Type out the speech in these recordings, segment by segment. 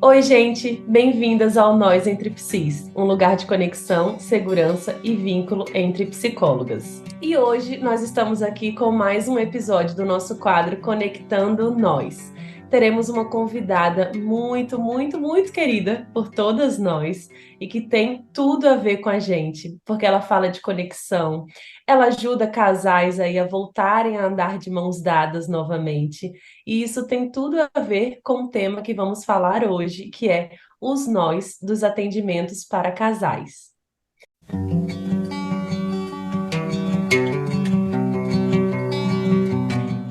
Oi, gente, bem-vindas ao Nós Entre Psis, um lugar de conexão, segurança e vínculo entre psicólogas. E hoje nós estamos aqui com mais um episódio do nosso quadro Conectando Nós. Teremos uma convidada muito, muito, muito querida por todas nós e que tem tudo a ver com a gente, porque ela fala de conexão, ela ajuda casais aí a voltarem a andar de mãos dadas novamente. E isso tem tudo a ver com o tema que vamos falar hoje, que é os nós dos atendimentos para casais.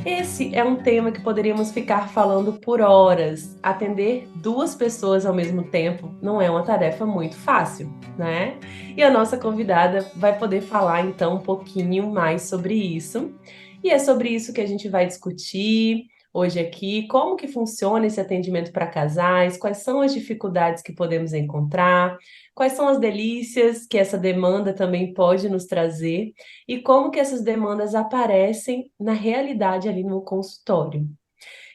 Esse é um tema que poderíamos ficar falando por horas. Atender duas pessoas ao mesmo tempo não é uma tarefa muito fácil, né? E a nossa convidada vai poder falar então um pouquinho mais sobre isso. E é sobre isso que a gente vai discutir hoje aqui, como que funciona esse atendimento para casais, quais são as dificuldades que podemos encontrar, quais são as delícias que essa demanda também pode nos trazer e como que essas demandas aparecem na realidade ali no consultório.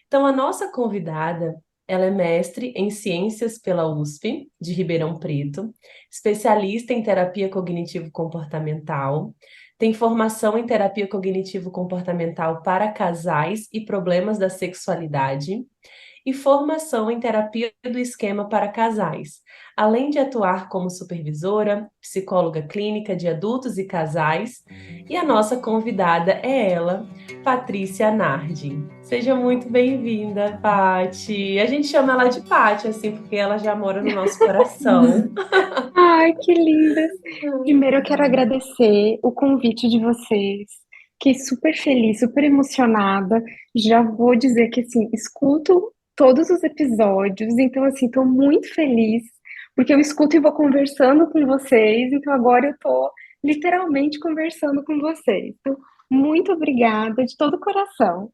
Então, a nossa convidada, ela é mestre em ciências pela USP de Ribeirão Preto, especialista em terapia cognitivo-comportamental, tem formação em terapia cognitivo-comportamental para casais e problemas da sexualidade e formação em terapia do esquema para casais, além de atuar como supervisora, psicóloga clínica de adultos e casais. E a nossa convidada é ela, Patrícia Nardi. Seja muito bem-vinda, Pati. A gente chama ela de Pati, assim, porque ela já mora no nosso coração. Ai, que lindas! Primeiro eu quero agradecer o convite de vocês. Fiquei super feliz, super emocionada. Já vou dizer que assim, escuto todos os episódios, então assim, estou muito feliz porque eu escuto e vou conversando com vocês, então agora eu estou literalmente conversando com vocês. Então, muito obrigada de todo o coração.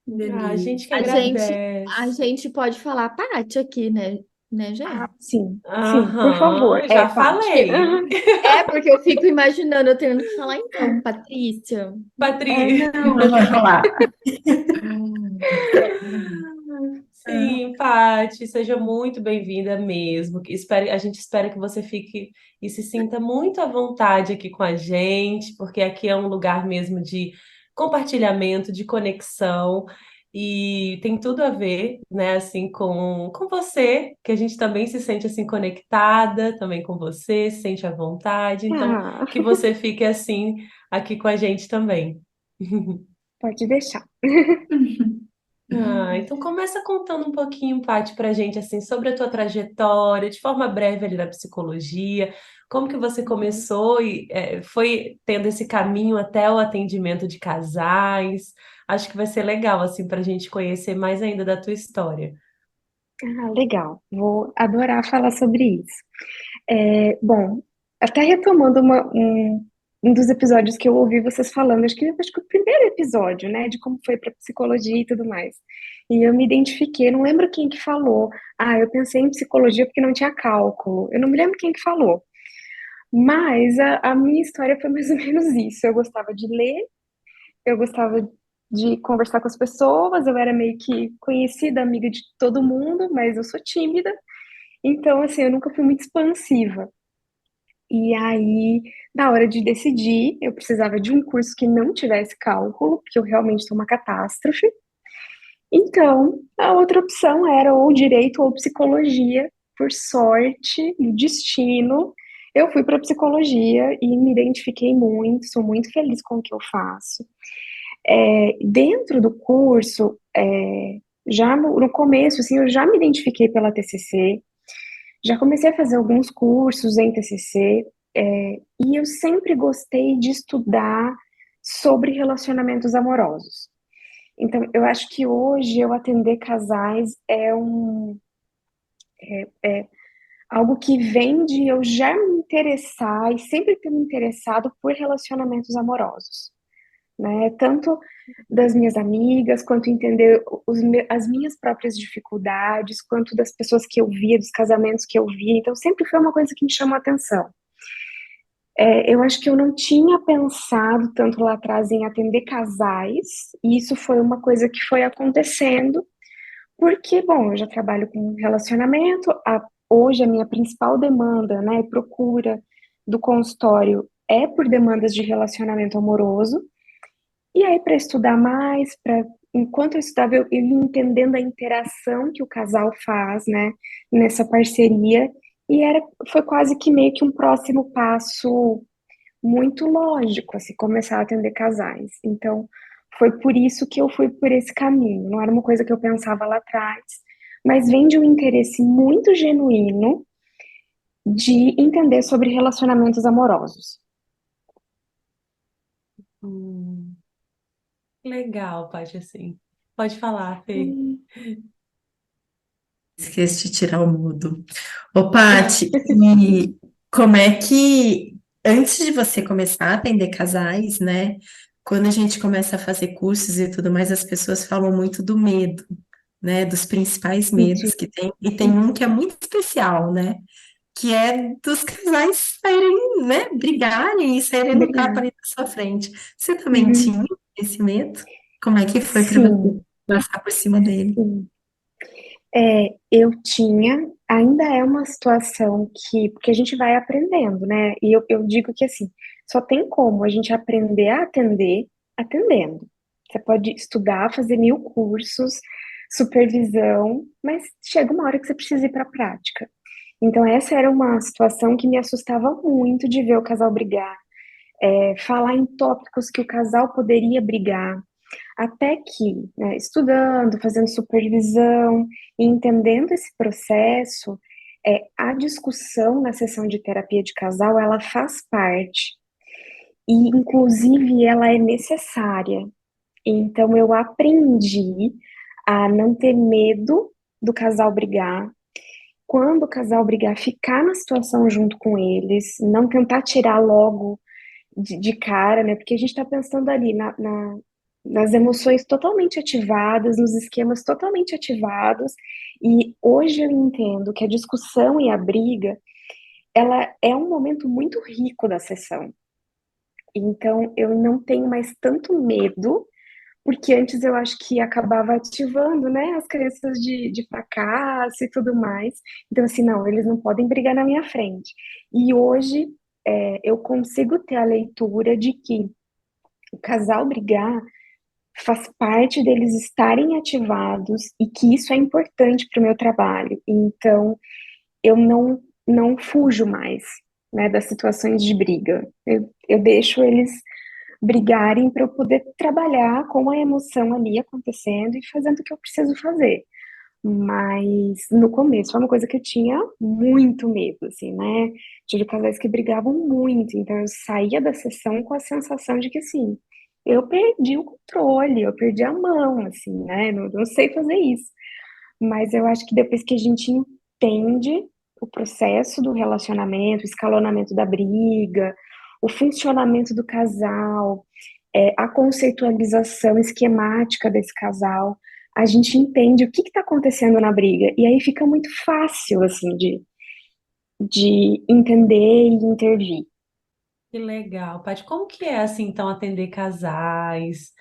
A Delícia. gente que A gente pode falar Paty aqui, né, Ah, Jé? sim, por favor. Aham, É, já Paty. falei. É, porque eu fico imaginando eu tendo que falar então, Patrícia. Patrícia. Não, pode falar. Sim, Paty, seja muito bem-vinda mesmo. A gente espera que você fique e se sinta muito à vontade aqui com a gente, porque aqui é um lugar mesmo de compartilhamento, de conexão, e tem tudo a ver, né, assim, com você, que a gente também se sente assim conectada, também com você, se sente à vontade, então Ah, que você fique assim aqui com a gente também. pode deixar. Então começa contando um pouquinho, Paty, pra gente, assim, sobre a tua trajetória, de forma breve ali na psicologia, como que você começou e foi tendo esse caminho até o atendimento de casais. Acho que vai ser legal, assim, pra gente conhecer mais ainda da tua história. Ah, legal. Vou adorar falar sobre isso. Bom, até retomando um dos episódios que eu ouvi vocês falando, acho que o primeiro episódio, né, de como foi para psicologia e tudo mais. E eu me identifiquei, não lembro quem que falou. Ah, eu pensei em psicologia porque não tinha cálculo. Eu não me lembro quem que falou. Mas a minha história foi mais ou menos isso. Eu gostava de ler, eu gostava de conversar com as pessoas, eu era meio que conhecida, amiga de todo mundo, mas eu sou tímida, então, assim, eu nunca fui muito expansiva. E aí, na hora de decidir, eu precisava de um curso que não tivesse cálculo, porque eu realmente sou uma catástrofe. Então, a outra opção era ou direito ou psicologia. Por sorte, no destino, eu fui para psicologia e me identifiquei muito, sou muito feliz com o que eu faço. Dentro do curso, já no começo, assim, eu já me identifiquei pela TCC, já comecei a fazer alguns cursos em TCC, e eu sempre gostei de estudar sobre relacionamentos amorosos. Então, eu acho que hoje eu atender casais é algo que vem de eu já me interessar e sempre ter me interessado por relacionamentos amorosos, né? Tanto das minhas amigas, quanto entender as minhas próprias dificuldades, quanto das pessoas que eu via, dos casamentos que eu via. Então, sempre foi uma coisa que me chamou a atenção. Eu acho que eu não tinha pensado tanto lá atrás em atender casais, e isso foi uma coisa que foi acontecendo Porque, bom, eu já trabalho com relacionamento, hoje a minha principal demanda, né, procura do consultório é por demandas de relacionamento amoroso, e aí para estudar mais, para enquanto eu estudava, eu ia entendendo a interação que o casal faz, né, nessa parceria, e foi quase que meio que um próximo passo muito lógico, assim, começar a atender casais. Então, foi por isso que eu fui por esse caminho. Não era uma coisa que eu pensava lá atrás, mas vem de um interesse muito genuíno de entender sobre relacionamentos amorosos. Hum, legal, Paty, assim. Pode falar, Fê. Hum. Esqueci de tirar o mudo. Ô, Paty, e como é que, antes de você começar a atender casais, né? Quando a gente começa a fazer cursos e tudo mais, as pessoas falam muito do medo, né? Dos principais De medos que tem. E tem um que é muito especial, né? Que é dos casais saírem, né? Brigarem e saírem no tapa brigar. ali na sua frente. Você também Uhum. tinha esse medo? Como é que foi para você Sim, passar por cima dele? sim. Eu tinha, ainda é uma situação porque a gente vai aprendendo, né? E eu digo que assim, só tem como a gente aprender a atender atendendo. Você pode estudar, fazer 1000 cursos, supervisão, mas chega uma hora que você precisa ir para a prática. Então, essa era uma situação que me assustava muito de ver o casal brigar, falar em tópicos que o casal poderia brigar. Até que, né, estudando, fazendo supervisão e entendendo esse processo, a discussão na sessão de terapia de casal, ela faz parte e, inclusive, ela é necessária. Então, eu aprendi a não ter medo do casal brigar. Quando o casal brigar, ficar na situação junto com eles, não tentar tirar logo de cara, né? Porque a gente está pensando ali nas emoções totalmente ativadas, nos esquemas totalmente ativados. E hoje eu entendo que a discussão e a briga, ela é um momento muito rico da sessão. Então eu não tenho mais tanto medo, porque antes eu acho que acabava ativando, né, as crenças de fracasso e tudo mais. Então, assim, não, eles não podem brigar na minha frente. E hoje eu consigo ter a leitura de que o casal brigar faz parte deles estarem ativados e que isso é importante para o meu trabalho. Então, eu não fujo mais, né, das situações de briga. Eu deixo eles brigarem para eu poder trabalhar com a emoção ali acontecendo e fazendo o que eu preciso fazer. Mas no começo foi uma coisa que eu tinha muito medo, assim, né? Tive casais que brigavam muito, então eu saía da sessão com a sensação de que, assim, eu perdi o controle, eu perdi a mão, assim, né? Não sei fazer isso. Mas eu acho que depois que a gente entende o processo do relacionamento, o escalonamento da briga, o funcionamento do casal, a conceitualização esquemática desse casal, a gente entende o que está acontecendo na briga. E aí fica muito fácil, assim, de entender e intervir. Que legal, Paty. Como que é, assim, então, atender casais?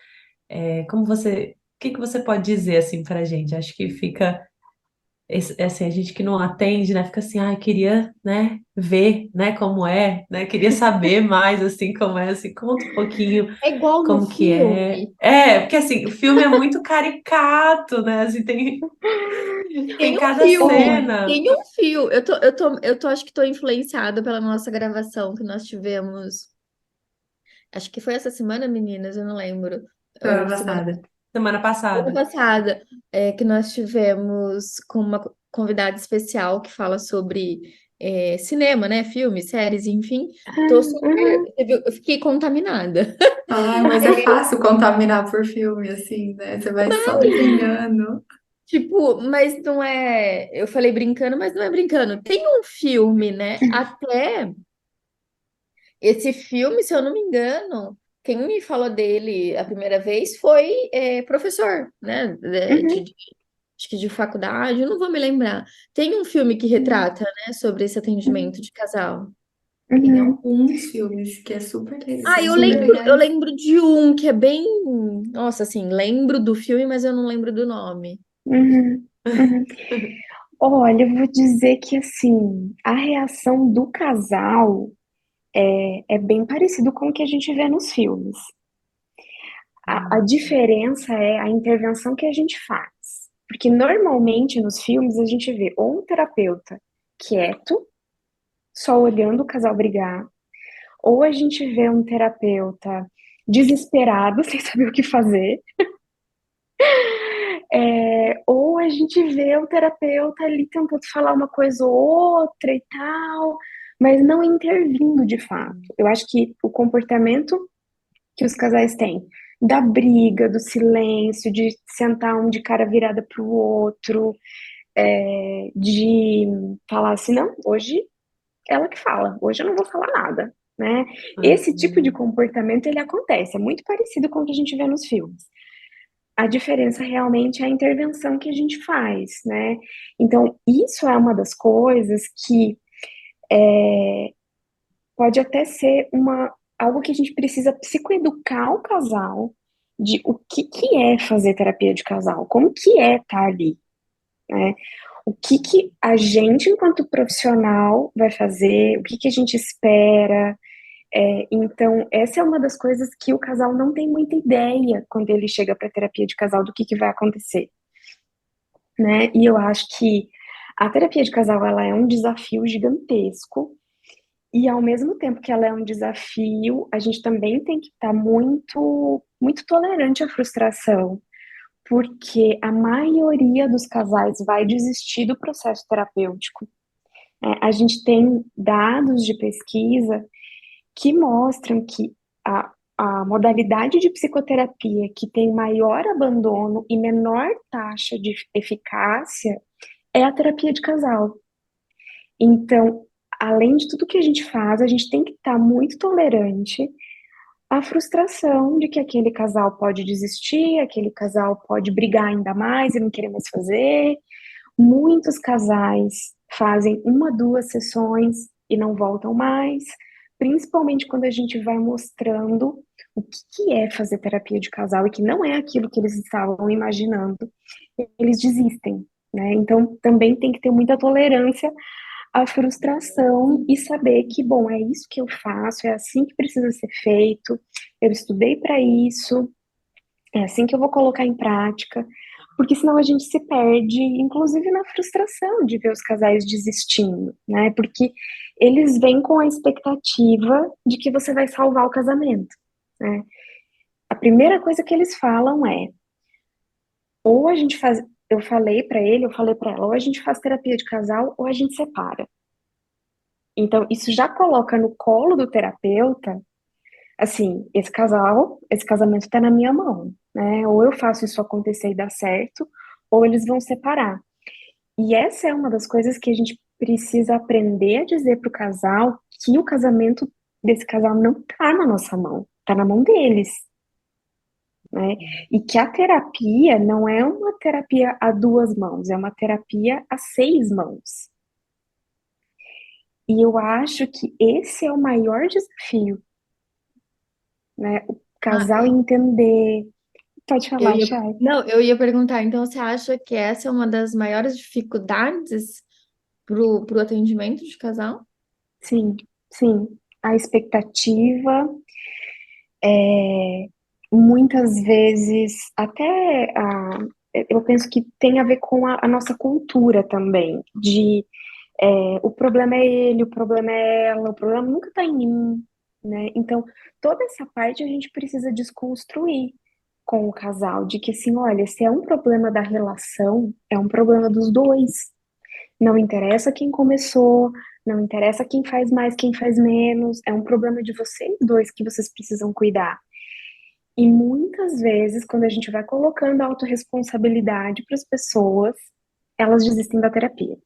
Como você... O que que você pode dizer, assim, pra gente? Acho que fica... assim, a gente que não atende, né? Fica assim, queria, né, ver, né, como é, né? Queria saber mais, assim, como é, assim. Conta um pouquinho É igual no como que é. filme. Porque, assim, o filme é muito caricato, né? Assim, tem Tem um cada filme, cena. tem um filme. Acho que tô influenciada pela nossa gravação que nós tivemos. Acho que foi essa semana, meninas, eu não lembro. Semana Ou semana passada. Semana Semana passada. passada, que nós tivemos com uma convidada especial que fala sobre cinema, né? Filmes, séries, enfim. Tô super. Uhum, Eu fiquei contaminada. Ah, mas é fácil contaminar por filme, assim, né? Você vai só desenhando. Tipo, mas não é. Eu falei brincando, mas não é brincando. Tem um filme, né? Até esse filme, se eu não me engano, quem me falou dele a primeira vez foi professor, né? uhum, Acho que de faculdade, eu não vou me lembrar. Tem um filme que retrata, né, sobre esse atendimento de casal. Tem uhum, alguns filmes que é super, Ah, são super eu legais. lembro de um que é bem. Nossa, assim, lembro do filme, mas eu não lembro do nome. uhum. Uhum. Olha, eu vou dizer que assim, a reação do casal é bem parecido com o que a gente vê nos filmes. A diferença é a intervenção que a gente faz. Porque normalmente nos filmes a gente vê ou um terapeuta quieto, só olhando o casal brigar, ou a gente vê um terapeuta desesperado, sem saber o que fazer, ou a gente vê o terapeuta ali tentando falar uma coisa ou outra e tal, mas não intervindo de fato. Eu acho que o comportamento que os casais têm, da briga, do silêncio, de sentar um de cara virada para o outro, de falar assim, não, hoje ela que fala, hoje eu não vou falar nada, né? Esse tipo de comportamento, ele acontece, é muito parecido com o que a gente vê nos filmes. A diferença realmente é a intervenção que a gente faz, né? Então, isso é uma das coisas que pode até ser algo que a gente precisa psicoeducar o casal de o que é fazer terapia de casal, como que é estar ali, né? O que a gente, enquanto profissional, vai fazer, o que a gente espera. Então, essa é uma das coisas que o casal não tem muita ideia quando ele chega para terapia de casal do que vai acontecer, né? E eu acho que a terapia de casal ela é um desafio gigantesco e ao mesmo tempo que ela é um desafio, a gente também tem que estar muito muito tolerante à frustração, porque a maioria dos casais vai desistir do processo terapêutico. A gente tem dados de pesquisa que mostram que a modalidade de psicoterapia que tem maior abandono e menor taxa de eficácia é a terapia de casal. Então, além de tudo que a gente faz, a gente tem que estar muito tolerante à frustração de que aquele casal pode desistir, aquele casal pode brigar ainda mais e não querer mais fazer. Muitos casais fazem uma, duas sessões e não voltam mais, principalmente quando a gente vai mostrando o que é fazer terapia de casal e que não é aquilo que eles estavam imaginando, eles desistem, né? Então também tem que ter muita tolerância à frustração e saber que, bom, é isso que eu faço, é assim que precisa ser feito, eu estudei para isso, é assim que eu vou colocar em prática, porque senão a gente se perde, inclusive na frustração de ver os casais desistindo, né? Porque eles vêm com a expectativa de que você vai salvar o casamento, né? A primeira coisa que eles falam é: ou a gente faz, eu falei para ele, eu falei para ela, ou a gente faz terapia de casal ou a gente separa. Então, isso já coloca no colo do terapeuta assim, esse casal, esse casamento está na minha mão, né? Ou eu faço isso acontecer e dar certo, ou eles vão separar. E essa é uma das coisas que a gente precisa aprender a dizer pro casal que o casamento desse casal não tá na nossa mão, tá na mão deles, né? E que a terapia não é uma terapia a duas mãos, é uma terapia a seis mãos. E eu acho que esse é o maior desafio, né? O Ah, casal entender. Pode eu falar, ia, Chay. não, eu ia perguntar, então você acha que essa é uma das maiores dificuldades pro atendimento de casal? Sim, sim. A expectativa, muitas vezes, até eu penso que tem a ver com a nossa cultura também, de o problema é ele, o problema é ela, o problema nunca está em mim, né? Então, toda essa parte a gente precisa desconstruir com o casal, de que assim, olha, se é um problema da relação, é um problema dos dois. Não interessa quem começou, não interessa quem faz mais, quem faz menos, é um problema de vocês dois que vocês precisam cuidar. E muitas vezes, quando a gente vai colocando a autorresponsabilidade para as pessoas, elas desistem da terapia,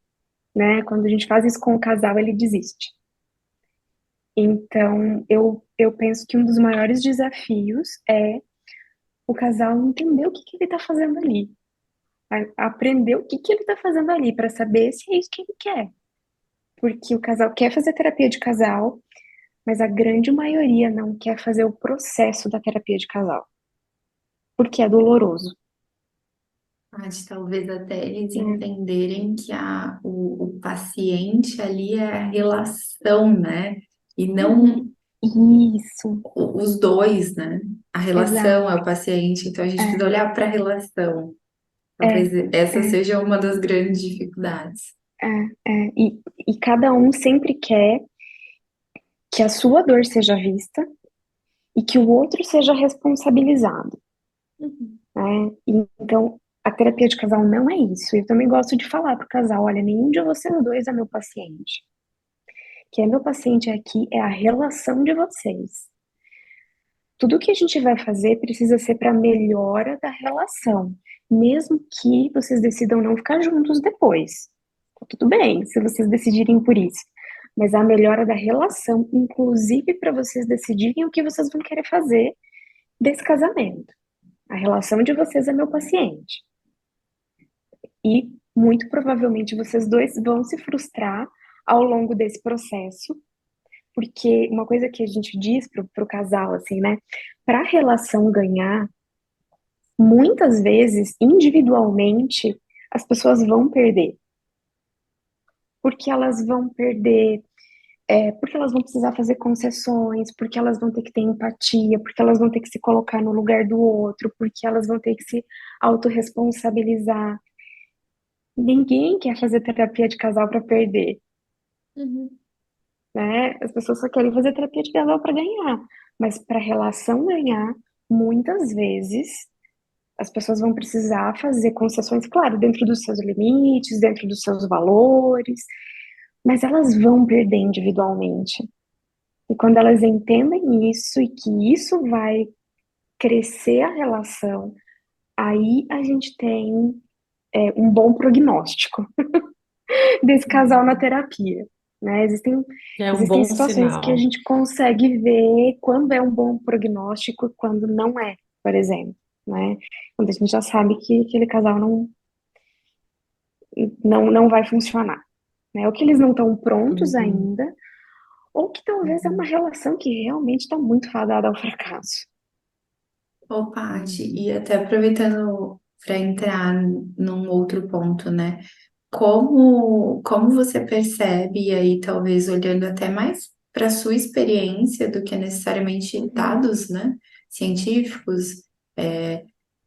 né? Quando a gente faz isso com o casal, ele desiste. Então, eu penso que um dos maiores desafios é o casal entender o que ele está fazendo ali, aprender o que ele está fazendo ali, para saber se é isso que ele quer. Porque o casal quer fazer terapia de casal, mas a grande maioria não quer fazer o processo da terapia de casal, porque é doloroso. Pode talvez até eles É. entenderem que o paciente ali é a relação, né? E não Uhum. Isso, os dois, né? A relação é exato. o paciente, então a gente É, precisa olhar para a relação. é, Talvez essa é, seja uma das grandes dificuldades. é. E cada um sempre quer que a sua dor seja vista e que o outro seja responsabilizado, Uhum. né? E, então, a terapia de casal não é isso. Eu também gosto de falar pro casal, olha, nenhum de vocês dois é meu paciente. Quem é meu paciente aqui é a relação de vocês. Tudo que a gente vai fazer precisa ser para melhora da relação, mesmo que vocês decidam não ficar juntos depois. Tá tudo bem, se vocês decidirem por isso. Mas a melhora da relação, inclusive para vocês decidirem o que vocês vão querer fazer desse casamento. A relação de vocês é meu paciente. E muito provavelmente vocês dois vão se frustrar ao longo desse processo, porque uma coisa que a gente diz pro casal, assim, né? Para a relação ganhar, muitas vezes, individualmente, as pessoas vão perder. Porque elas vão perder, porque elas vão precisar fazer concessões, porque elas vão ter que ter empatia, porque elas vão ter que se colocar no lugar do outro, porque elas vão ter que se autorresponsabilizar. Ninguém quer fazer terapia de casal para perder, Uhum. né? As pessoas só querem fazer terapia de casal para ganhar. Mas para a relação ganhar, muitas vezes as pessoas vão precisar fazer concessões, claro, dentro dos seus limites, dentro dos seus valores, mas elas vão perder individualmente. E quando elas entendem isso e que isso vai crescer a relação, aí a gente tem um bom prognóstico desse casal na terapia. Né? É um Existem bom situações que a sinal. gente consegue ver quando é um bom prognóstico e quando não é, por exemplo. Né? Quando a gente já sabe que aquele casal não vai funcionar. Né? Ou que eles não estão prontos Uhum. ainda, ou que talvez é uma relação que realmente está muito fadada ao fracasso. Ô, Paty, Uhum. e até aproveitando para entrar num outro ponto, né? Como você percebe, e aí talvez olhando até mais para a sua experiência do que necessariamente Uhum, dados, né, científicos, é,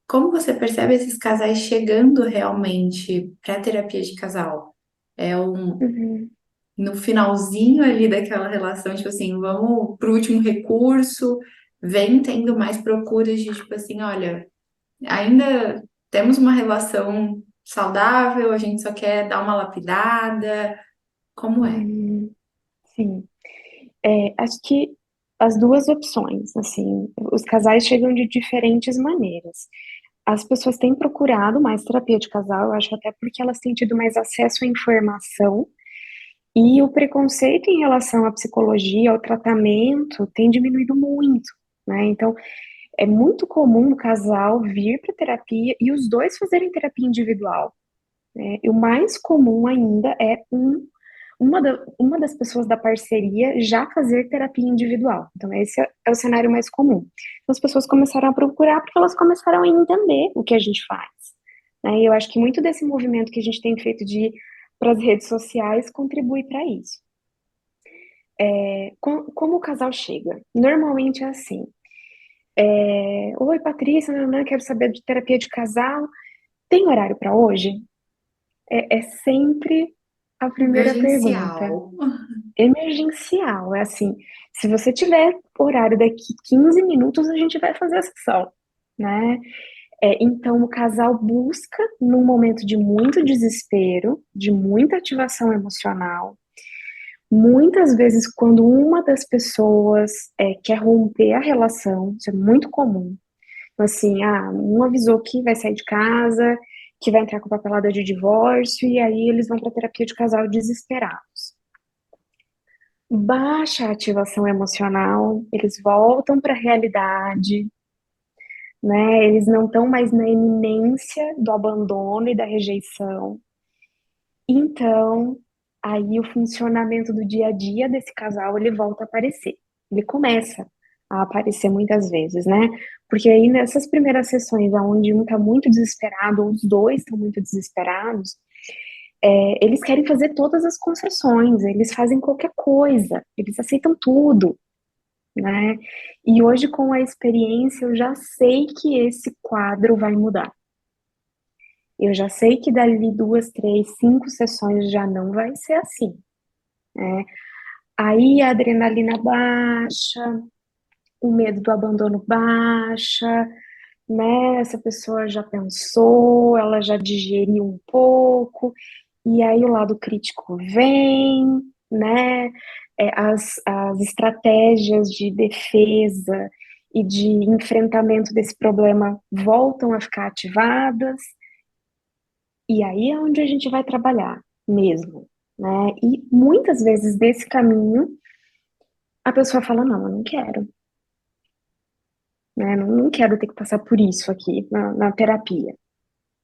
como você percebe esses casais chegando realmente para a terapia de casal? É uhum, no finalzinho ali daquela relação, tipo assim, vamos pro último recurso, vem tendo mais procuras de tipo assim, olha, ainda temos uma relação saudável, a gente só quer dar uma lapidada, como é? uhum. Sim. Acho que as duas opções, assim, os casais chegam de diferentes maneiras. As pessoas têm procurado mais terapia de casal, eu acho até porque elas têm tido mais acesso à informação e o preconceito em relação à psicologia, ao tratamento, tem diminuído muito, né? Então, é muito comum o casal vir para terapia e os dois fazerem terapia individual, né? E o mais comum ainda é uma das pessoas da parceria já fazer terapia individual. Então, esse é o cenário mais comum. Então, as pessoas começaram a procurar porque elas começaram a entender o que a gente faz. Né? E eu acho que muito desse movimento que a gente tem feito de para as redes sociais contribui para isso. Como o casal chega? Normalmente é assim. Oi, Patrícia, nanã, quero saber de terapia de casal. Tem horário para hoje? É sempre a primeira pergunta. Emergencial. Emergencial, é assim, se você tiver horário daqui 15 minutos, a gente vai fazer a sessão, né? Então, o casal busca, num momento de muito desespero, de muita ativação emocional, muitas vezes quando uma das pessoas quer romper a relação, isso é muito comum, assim, um avisou que vai sair de casa, que vai entrar com papelada de divórcio, e aí eles vão para terapia de casal desesperados. Baixa a ativação emocional, eles voltam para a realidade, né? Eles não estão mais na iminência do abandono e da rejeição. Então, aí o funcionamento do dia a dia desse casal, ele volta a aparecer. Ele começa a aparecer muitas vezes, né? Porque aí nessas primeiras sessões, onde um tá muito desesperado, ou os dois estão muito desesperados, eles querem fazer todas as concessões, eles fazem qualquer coisa, eles aceitam tudo, né? E hoje, com a experiência, eu já sei que esse quadro vai mudar. Eu já sei que dali 2, 3, 5 sessões já não vai ser assim, né? Aí a adrenalina baixa, o medo do abandono baixa, né? Essa pessoa já pensou, ela já digeriu um pouco, e aí o lado crítico vem, né? As estratégias de defesa e de enfrentamento desse problema voltam a ficar ativadas, e aí é onde a gente vai trabalhar mesmo, né? E muitas vezes desse caminho a pessoa fala, não, eu não quero, né? Não quero ter que passar por isso aqui na terapia.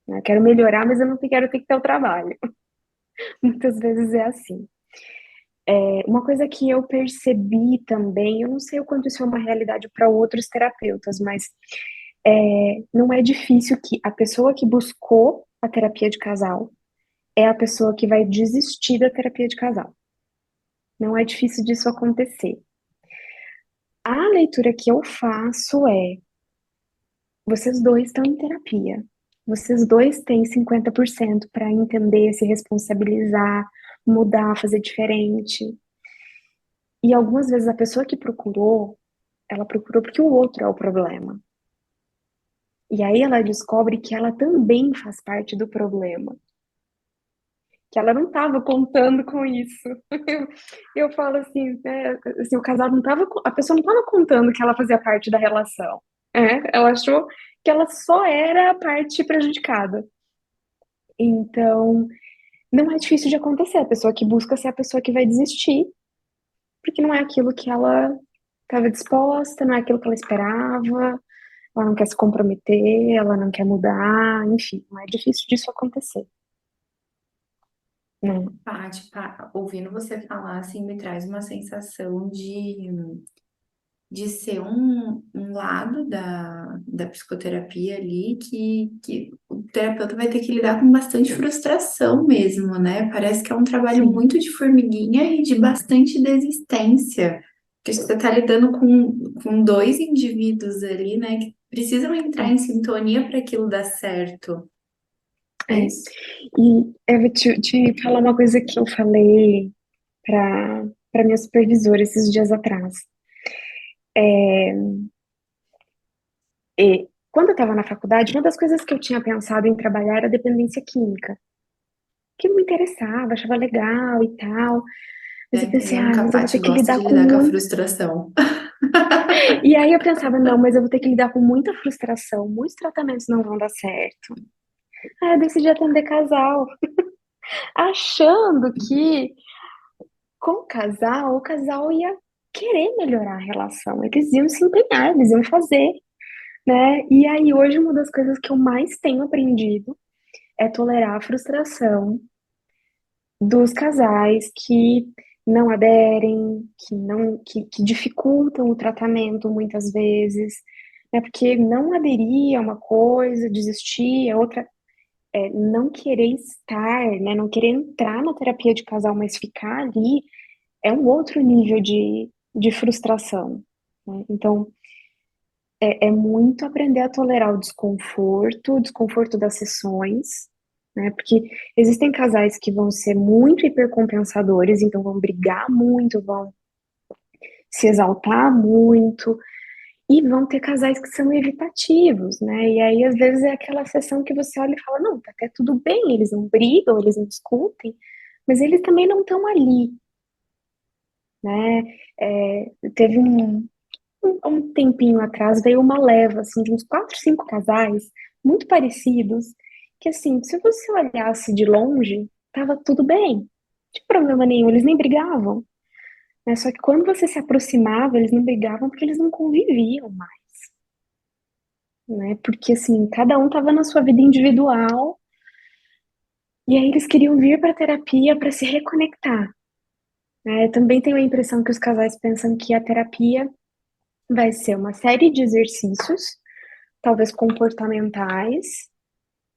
Né? Quero melhorar, mas eu não quero ter que ter o trabalho. Muitas vezes é assim. Uma coisa que eu percebi também, eu não sei o quanto isso é uma realidade para outros terapeutas, mas não é difícil que a pessoa que buscou a terapia de casal é a pessoa que vai desistir da terapia de casal. Não é difícil disso acontecer. A leitura que eu faço é: vocês dois estão em terapia. Vocês dois têm 50% para entender, se responsabilizar, mudar, fazer diferente. E algumas vezes a pessoa que procurou, ela procurou porque o outro é o problema. E aí ela descobre que ela também faz parte do problema. Que ela não estava contando com isso. Eu falo assim, assim, o casal não tava, a pessoa não estava contando que ela fazia parte da relação. Ela achou que ela só era a parte prejudicada. Então, não é difícil de acontecer. A pessoa que busca ser a pessoa que vai desistir, porque não é aquilo que ela estava disposta, não é aquilo que ela esperava, ela não quer se comprometer, ela não quer mudar, enfim, não é difícil disso acontecer. Né? Paty, ouvindo você falar, assim, me traz uma sensação de ser um lado da psicoterapia ali que o terapeuta vai ter que lidar com bastante frustração mesmo, né? Parece que é um trabalho Sim. muito de formiguinha e de bastante desistência. Porque você está lidando com dois indivíduos ali, né, que precisam entrar É, em sintonia para aquilo dar certo. É é. isso? E eu vou te falar uma coisa que eu falei para minha supervisora esses dias atrás. Quando eu estava na faculdade, uma das coisas que eu tinha pensado em trabalhar era dependência química, que me interessava, achava legal e tal. Mas Já eu pensei, entendendo que a mas eu vou ter Paty que gosta lidar de com lidar com a muito. frustração. E aí eu pensava, não, mas eu vou ter que lidar com muita frustração, muitos tratamentos não vão dar certo. Aí eu decidi atender casal, achando que com o casal ia querer melhorar a relação, eles iam se empenhar, eles iam fazer, né? E aí hoje uma das coisas que eu mais tenho aprendido é tolerar a frustração dos casais que não aderem, que dificultam o tratamento muitas vezes, né? Porque não aderir é uma coisa, desistir é outra. Não querer estar, né? Não querer entrar na terapia de casal, mas ficar ali é um outro nível de frustração, né? Então, é muito aprender a tolerar o desconforto das sessões, né? Porque existem casais que vão ser muito hipercompensadores, então vão brigar muito, vão se exaltar muito, e vão ter casais que são evitativos, né? E aí, às vezes, é aquela sessão que você olha e fala, não, tá até tudo bem, eles não brigam, eles não discutem, mas eles também não estão ali, né? Teve um tempinho atrás, veio uma leva, assim, de uns 4, 5 casais, muito parecidos, que, assim, se você olhasse de longe, tava tudo bem, não tinha problema nenhum, eles nem brigavam, né? Só que quando você se aproximava, eles não brigavam porque eles não conviviam mais, né? Porque, assim, cada um tava na sua vida individual, e aí eles queriam vir para terapia para se reconectar, né? Também tenho a impressão que os casais pensam que a terapia Vai ser uma série de exercícios, talvez comportamentais,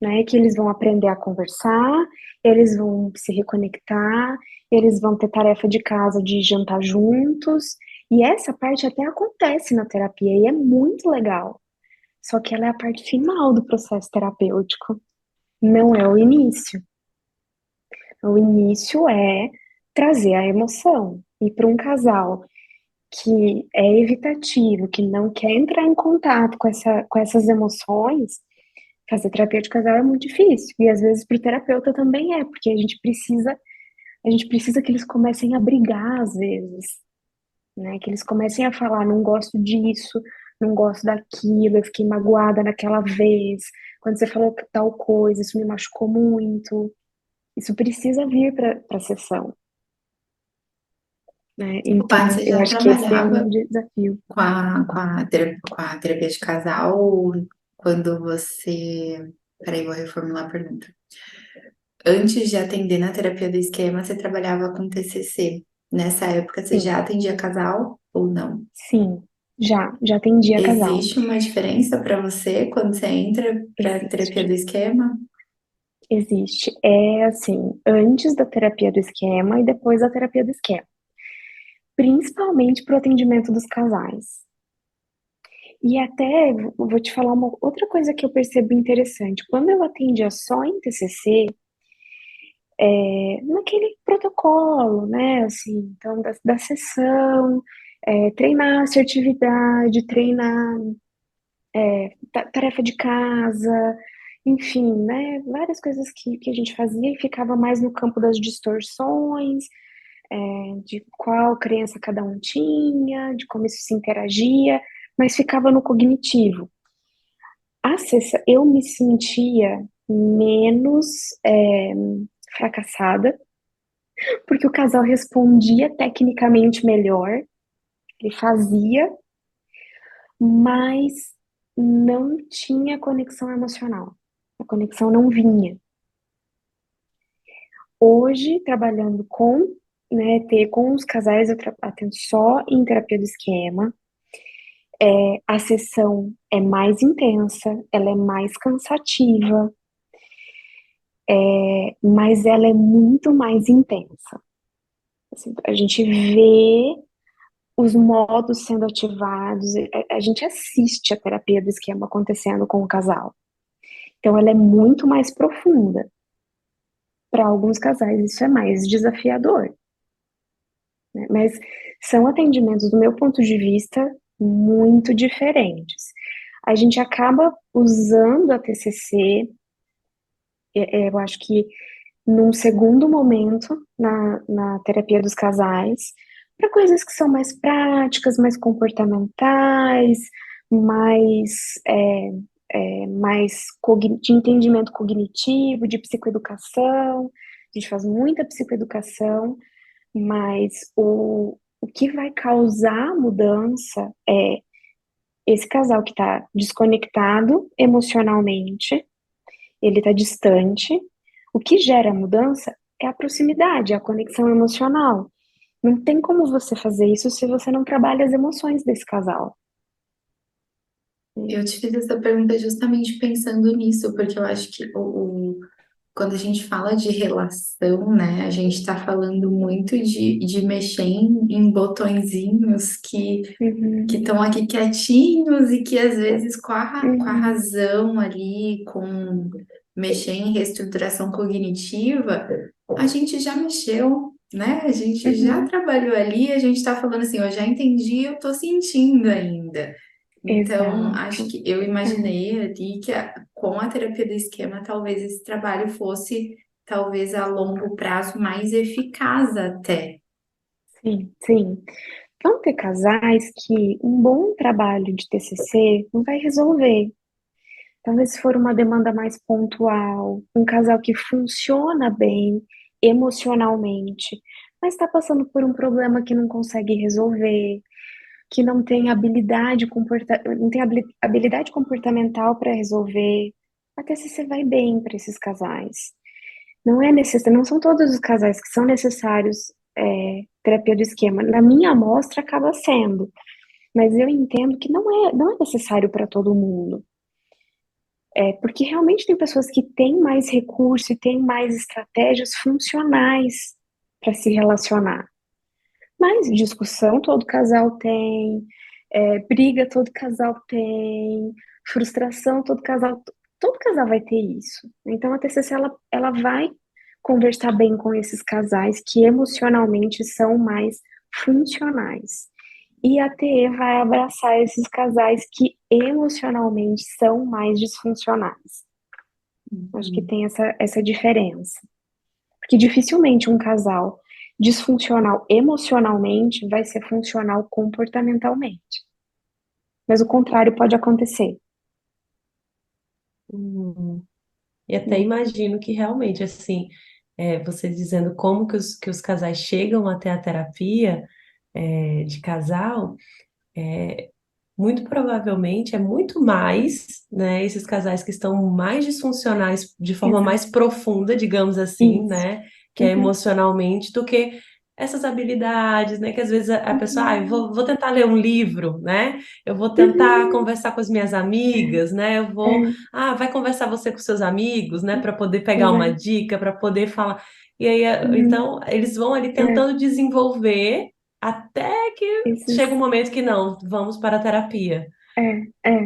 né? Que eles vão aprender a conversar, eles vão se reconectar, eles vão ter tarefa de casa de jantar juntos. E essa parte até acontece na terapia e é muito legal. Só que ela é a parte final do processo terapêutico, não é o início. O início é trazer a emoção. E para um casal que é evitativo, que não quer entrar em contato com essas emoções, fazer terapia de casal é muito difícil. E às vezes para o terapeuta também é, porque a gente precisa que eles comecem a brigar às vezes, né? Que eles comecem a falar, não gosto disso, não gosto daquilo, eu fiquei magoada naquela vez, quando você falou tal coisa, isso me machucou muito. Isso precisa vir para a sessão, né? O Paty, Então, você eu já acho que esse é trabalhava um desafio. com a terapia de casal quando você. Peraí, vou reformular a pergunta. Antes de atender na terapia do esquema, você trabalhava com TCC. Nessa época, você Sim, já atendia casal ou não? sim, já atendi a casal. Existe uma diferença para você quando você entra para a terapia Existe, do esquema? existe. É assim, antes da terapia do esquema e depois da terapia do esquema. Principalmente para o atendimento dos casais. E até vou te falar uma outra coisa que eu percebo interessante. Quando eu atendia só em TCC, naquele protocolo, né, assim, então da sessão, treinar assertividade, treinar tarefa de casa, enfim, né, várias coisas que a gente fazia e ficava mais no campo das distorções, de qual crença cada um tinha, de como isso se interagia, mas ficava no cognitivo. Eu me sentia menos fracassada, porque o casal respondia tecnicamente melhor, ele fazia, mas não tinha conexão emocional. A conexão não vinha. Hoje, trabalhando com os casais, eu atendo só em terapia do esquema. A sessão é mais intensa, ela é mais cansativa, mas ela é muito mais intensa. Assim, a gente vê os modos sendo ativados, a gente assiste a terapia do esquema acontecendo com o casal. Então, ela é muito mais profunda. Para alguns casais, isso é mais desafiador, né? Mas são atendimentos, do meu ponto de vista, muito diferentes. A gente acaba usando a TCC, eu acho que num segundo momento na terapia dos casais, para coisas que são mais práticas, mais comportamentais, mais, de entendimento cognitivo, de psicoeducação. A gente faz muita psicoeducação, mas o que vai causar a mudança é esse casal que está desconectado emocionalmente, ele está distante. O que gera a mudança é a proximidade, a conexão emocional. Não tem como você fazer isso se você não trabalha as emoções desse casal. Eu te fiz essa pergunta justamente pensando nisso, porque eu acho que quando a gente fala de relação, né, a gente está falando muito de mexer em botõezinhos que Uhum, estão aqui quietinhos e que às vezes com a uhum, razão ali, com mexer em reestruturação cognitiva, a gente já mexeu, né? A gente já uhum. trabalhou ali, a gente está falando assim, eu já entendi, eu tô sentindo ainda. Então, acho Exato. que eu É, imaginei ali que com a terapia do esquema, talvez esse trabalho fosse, talvez a longo prazo, mais eficaz até. sim, sim. Vão ter casais que um bom trabalho de TCC não vai resolver. Talvez se for uma demanda mais pontual, um casal que funciona bem emocionalmente, mas está passando por um problema que não consegue resolver, que não tem não tem habilidade comportamental para resolver, a TCC vai bem para esses casais. Não é necessário, não são todos os casais que são necessários terapia do esquema. Na minha amostra acaba sendo, mas eu entendo que não é necessário para todo mundo. Porque realmente tem pessoas que têm mais recurso e têm mais estratégias funcionais para se relacionar. Mas discussão todo casal tem, briga todo casal tem, frustração todo casal vai ter isso. Então a TCC ela vai conversar bem com esses casais que emocionalmente são mais funcionais. E a TE vai abraçar esses casais que emocionalmente são mais disfuncionais. Acho que tem essa diferença. Porque dificilmente um casal disfuncional emocionalmente vai ser funcional comportamentalmente. Mas o contrário pode acontecer. Hum. E até Né? imagino que realmente, assim, você dizendo como que os casais chegam até a terapia, de casal, muito provavelmente é muito mais, né, esses casais que estão mais disfuncionais de forma Exato. mais profunda, digamos assim, Isso. né, que é Uhum. emocionalmente, do que essas habilidades, né, que às vezes a pessoa, eu Uhum. vou tentar ler um livro, né, eu vou tentar Uhum. conversar com as minhas amigas, né, É, vai conversar você com seus amigos, né, para poder pegar uma exato. dica, para poder falar, e aí, Uhum. então, eles vão ali É, tentando desenvolver até que chega um esses, momento que não, vamos para a terapia. é.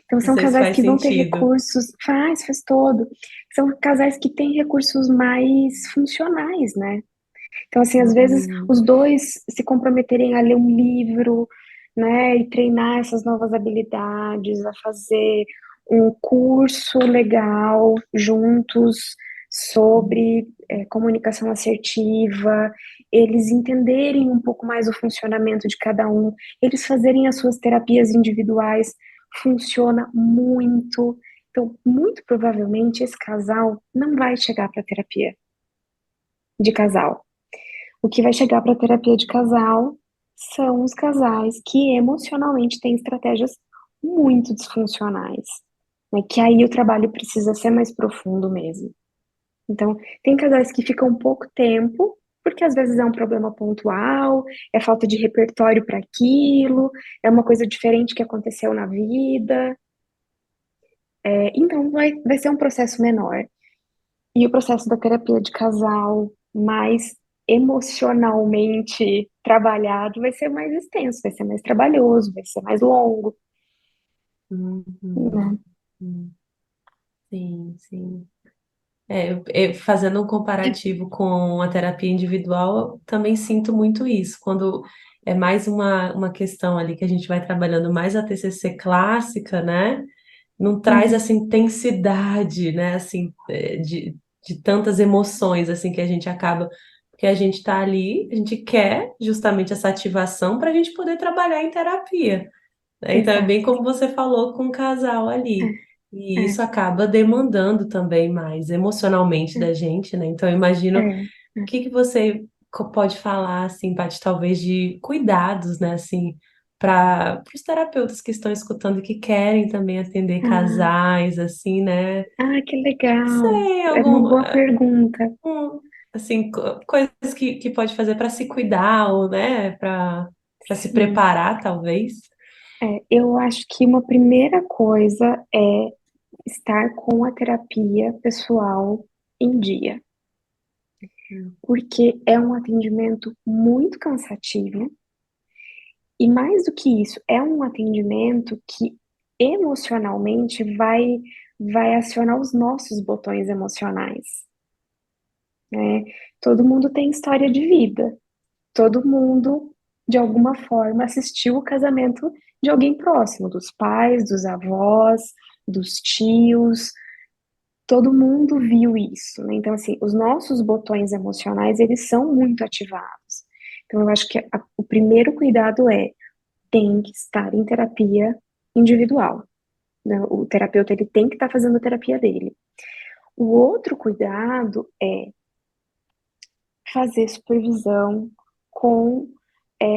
Então Não são sei se casais faz que vão ter sentido. recursos, faz todo. São casais que têm recursos mais funcionais, né? Então, assim, às vezes Hum, os dois se comprometerem a ler um livro, né, e treinar essas novas habilidades, a fazer um curso legal juntos sobre comunicação assertiva, eles entenderem um pouco mais o funcionamento de cada um, eles fazerem as suas terapias individuais, funciona muito. Então, muito provavelmente esse casal não vai chegar para terapia de casal. O que vai chegar para terapia de casal são os casais que emocionalmente têm estratégias muito disfuncionais, né? Que aí o trabalho precisa ser mais profundo mesmo. Então, tem casais que ficam pouco tempo, porque às vezes é um problema pontual, é falta de repertório para aquilo, é uma coisa diferente que aconteceu na vida. Então, vai ser um processo menor. E o processo da terapia de casal, mais emocionalmente trabalhado, vai ser mais extenso, vai ser mais trabalhoso, vai ser mais longo, uhum, né? uhum. Sim, sim. Fazendo um comparativo com a terapia individual, eu também sinto muito isso. Quando é mais uma questão ali que a gente vai trabalhando mais a TCC clássica, né? Não traz Uhum. essa intensidade, né? Assim, de tantas emoções, assim, que a gente acaba. Porque a gente está ali, a gente quer justamente essa ativação para a gente poder trabalhar em terapia, né? Então, é bem Exato. como você falou com o casal ali. É, E é, isso acaba demandando também mais emocionalmente da gente, né? Então, eu imagino o é, é. que que você pode falar, assim, Paty, talvez de cuidados, né? Assim, para os terapeutas que estão escutando e que querem também atender Ah, casais, assim, né? que legal. Sei, É uma algum, boa pergunta. assim, coisas que pode fazer para se cuidar ou, né? Para se Sim. preparar, talvez. Eu acho que uma primeira coisa é estar com a terapia pessoal em dia, porque é um atendimento muito cansativo. E mais do que isso, é um atendimento que emocionalmente vai acionar os nossos botões emocionais, né? Todo mundo tem história de vida. Todo mundo, de alguma forma, assistiu o casamento de alguém próximo, dos pais, dos avós, dos tios. Todo mundo viu isso, né? Então, assim, os nossos botões emocionais, eles são muito ativados. Então, eu acho que o primeiro cuidado tem que estar em terapia individual, né? O terapeuta ele tem que estar fazendo a terapia dele. O outro cuidado é fazer supervisão com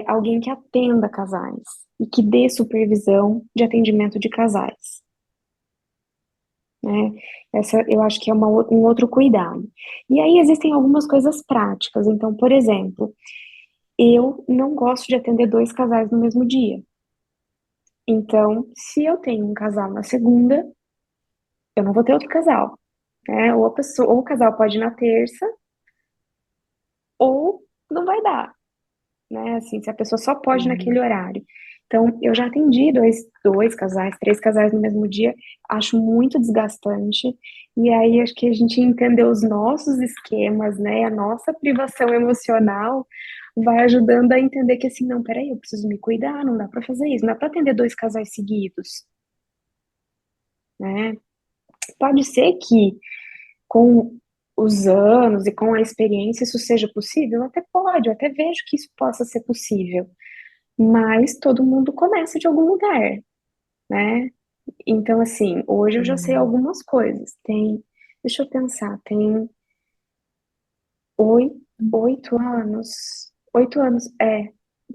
alguém que atenda casais e que dê supervisão de atendimento de casais, né? Essa eu acho que é um outro cuidado. E aí existem algumas coisas práticas. Então, por exemplo, eu não gosto de atender dois casais no mesmo dia. Então, se eu tenho um casal na segunda, eu não vou ter outro casal, né? Ou o casal pode ir na terça, ou não vai dar, né? Assim, se a pessoa só pode naquele horário. Então, eu já atendi dois casais, três casais no mesmo dia, acho muito desgastante. E aí, acho que a gente entender os nossos esquemas, né? A nossa privação emocional vai ajudando a entender que assim, não, peraí, eu preciso me cuidar, não dá pra fazer isso, não dá pra atender dois casais seguidos, né? Pode ser que com os anos e com a experiência isso seja possível, até pode, eu até vejo que isso possa ser possível, mas todo mundo começa de algum lugar, né? Então, assim, hoje eu já sei algumas coisas. Deixa eu pensar, tem oi- 8 anos, 8 anos,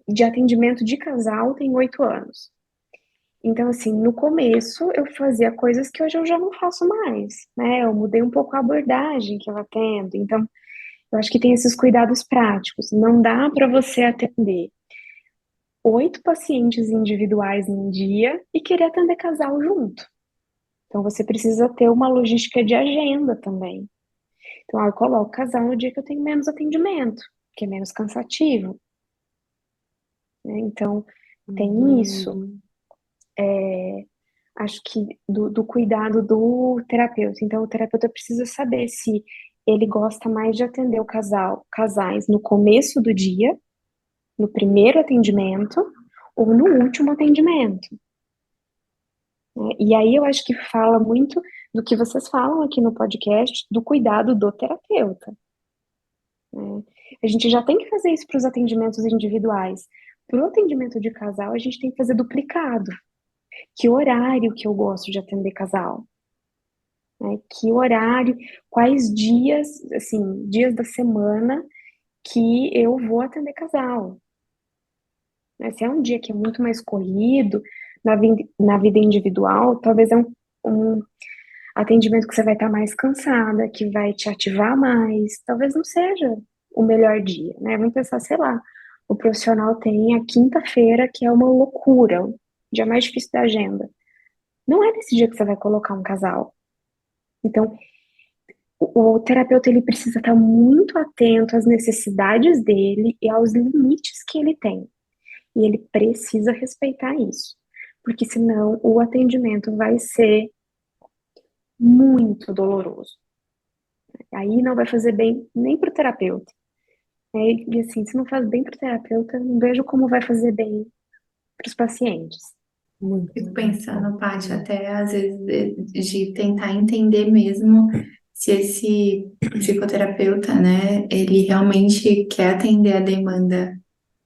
de atendimento de casal tem 8 anos. Então, assim, no começo eu fazia coisas que hoje eu já não faço mais, né? Eu mudei um pouco a abordagem que eu atendo. Então, eu acho que tem esses cuidados práticos. Não dá para você atender 8 pacientes individuais num dia e querer atender casal junto. Então, você precisa ter uma logística de agenda também. Então, eu coloco casal no dia que eu tenho menos atendimento, que é menos cansativo, né? Então, tem isso. Uhum. Acho que do cuidado do terapeuta. Então, o terapeuta precisa saber se ele gosta mais de atender casais no começo do dia, no primeiro atendimento, ou no último atendimento, né? E aí eu acho que fala muito do que vocês falam aqui no podcast, do cuidado do terapeuta, né? A gente já tem que fazer isso para os atendimentos individuais. Para o atendimento de casal, a gente tem que fazer duplicado. Que horário que eu gosto de atender casal? Né? Que horário, quais dias, assim, dias da semana que eu vou atender casal? Né? Se é um dia que é muito mais corrido, na vida individual, talvez é um atendimento que você vai estar mais cansada, que vai te ativar mais, talvez não seja o melhor dia, né? Vamos pensar, sei lá, o profissional tem a quinta-feira, que é uma loucura, o dia mais difícil da agenda. Não é nesse dia que você vai colocar um casal. Então, o terapeuta ele precisa estar muito atento às necessidades dele e aos limites que ele tem. E ele precisa respeitar isso, porque senão o atendimento vai ser muito doloroso. Aí não vai fazer bem nem para o terapeuta. E assim, se não faz bem para o terapeuta, não vejo como vai fazer bem para os pacientes. Fico Muito pensando, Paty, bom. até às vezes de tentar entender mesmo se esse psicoterapeuta, né, ele realmente quer atender a demanda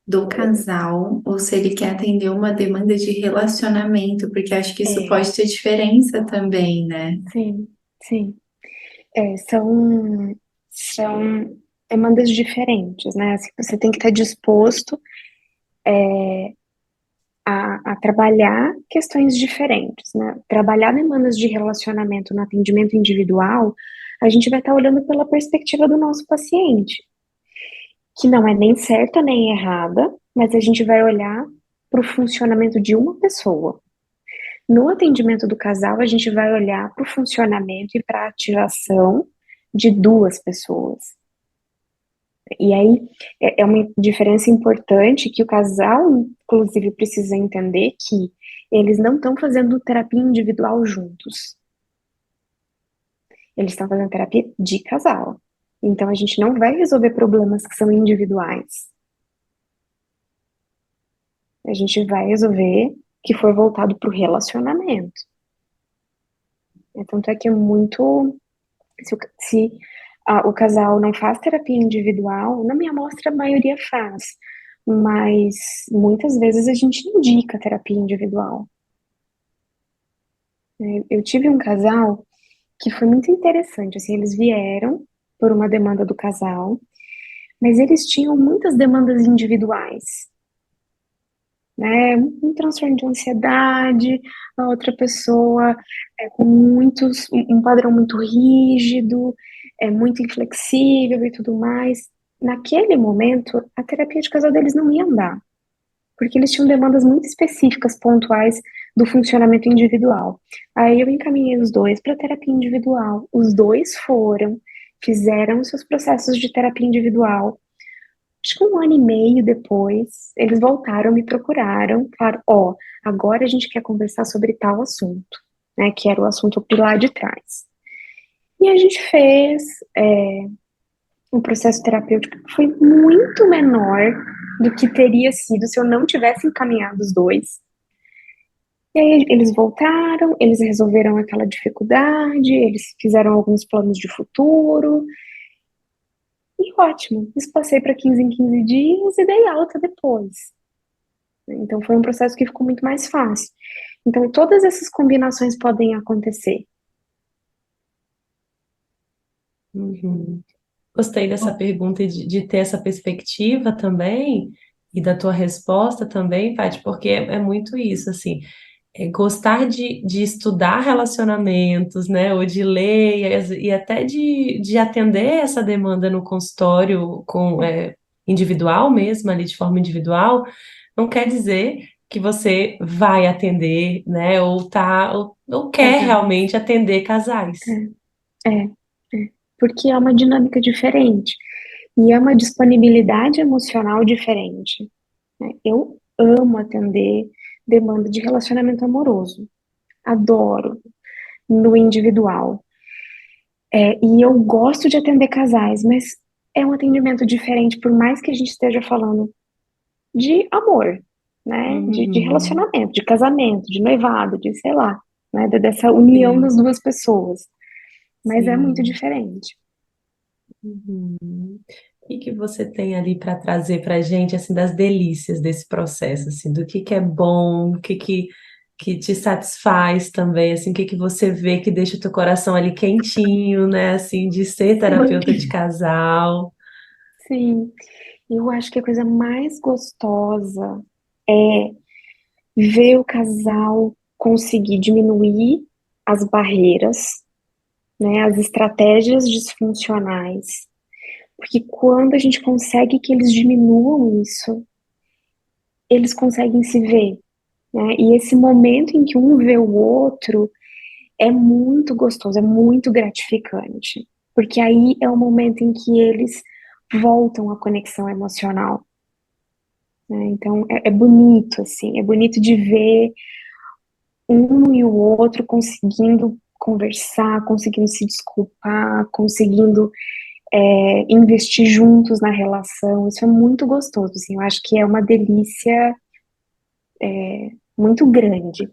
do casal ou se ele quer atender uma demanda de relacionamento, porque acho que isso É, pode ter diferença também, né? sim, sim. São demandas diferentes, né? Assim, você tem que estar disposto a trabalhar questões diferentes, né? Trabalhar demandas de relacionamento no atendimento individual, a gente vai estar olhando pela perspectiva do nosso paciente, que não é nem certa nem errada, mas a gente vai olhar para o funcionamento de uma pessoa. No atendimento do casal, a gente vai olhar para o funcionamento e para a ativação de duas pessoas. E aí é uma diferença importante que o casal, inclusive, precisa entender que eles não estão fazendo terapia individual juntos. Eles estão fazendo terapia de casal. Então a gente não vai resolver problemas que são individuais. A gente vai resolver que foi voltado para o relacionamento. Tanto é que é muito. Se o casal não faz terapia individual, na minha amostra a maioria faz, mas muitas vezes a gente indica terapia individual. Eu tive um casal que foi muito interessante, assim, eles vieram por uma demanda do casal, mas eles tinham muitas demandas individuais, né? Um transtorno de ansiedade, a outra pessoa com um padrão muito rígido, muito inflexível e tudo mais. Naquele momento, a terapia de casal deles não ia andar, porque eles tinham demandas muito específicas, pontuais, do funcionamento individual. Aí eu encaminhei os dois para terapia individual. Os dois foram, fizeram seus processos de terapia individual. Acho que 1 ano e meio depois, eles voltaram, me procuraram, falaram, ó, agora a gente quer conversar sobre tal assunto, né, que era o assunto pilar de trás. E a gente fez um processo terapêutico que foi muito menor do que teria sido se eu não tivesse encaminhado os dois. E aí eles voltaram, eles resolveram aquela dificuldade, eles fizeram alguns planos de futuro, e ótimo, isso passei para 15 em 15 dias e dei alta depois. Então foi um processo que ficou muito mais fácil. Então todas essas combinações podem acontecer. Uhum. Gostei dessa pergunta e de ter essa perspectiva também, e da tua resposta também, Paty, porque é muito isso, assim, gostar de estudar relacionamentos, né, ou de ler, e até de atender essa demanda no consultório individual mesmo, ali de forma individual, não quer dizer que você vai atender, né, ou quer Casais. realmente atender casais. É, é, porque é uma dinâmica diferente e é uma disponibilidade emocional diferente, né? Eu amo atender demanda de relacionamento amoroso, adoro no individual. E eu gosto de atender casais, mas é um atendimento diferente, por mais que a gente esteja falando de amor, né? De Uhum, relacionamento, de casamento, de noivado, de sei lá, né? Dessa união das sim, duas pessoas. Mas é muito sim. diferente. Uhum. O que que você tem ali para trazer para a gente, assim, das delícias desse processo, assim, do que é bom, que te satisfaz também, assim, o que você vê que deixa o teu coração ali quentinho, né, assim, de ser terapeuta de Sim, casal. sim. Eu acho que a coisa mais gostosa é ver o casal conseguir diminuir as barreiras, né, as estratégias disfuncionais. Porque quando a gente consegue que eles diminuam isso, eles conseguem se ver, né? E esse momento em que um vê o outro é muito gostoso, é muito gratificante. Porque aí é o momento em que eles voltam à conexão emocional, né? Então é bonito, assim, é bonito de ver um e o outro conseguindo conversar, conseguindo se desculpar, conseguindo investir juntos na relação. Isso é muito gostoso, assim, eu acho que é uma delícia muito grande.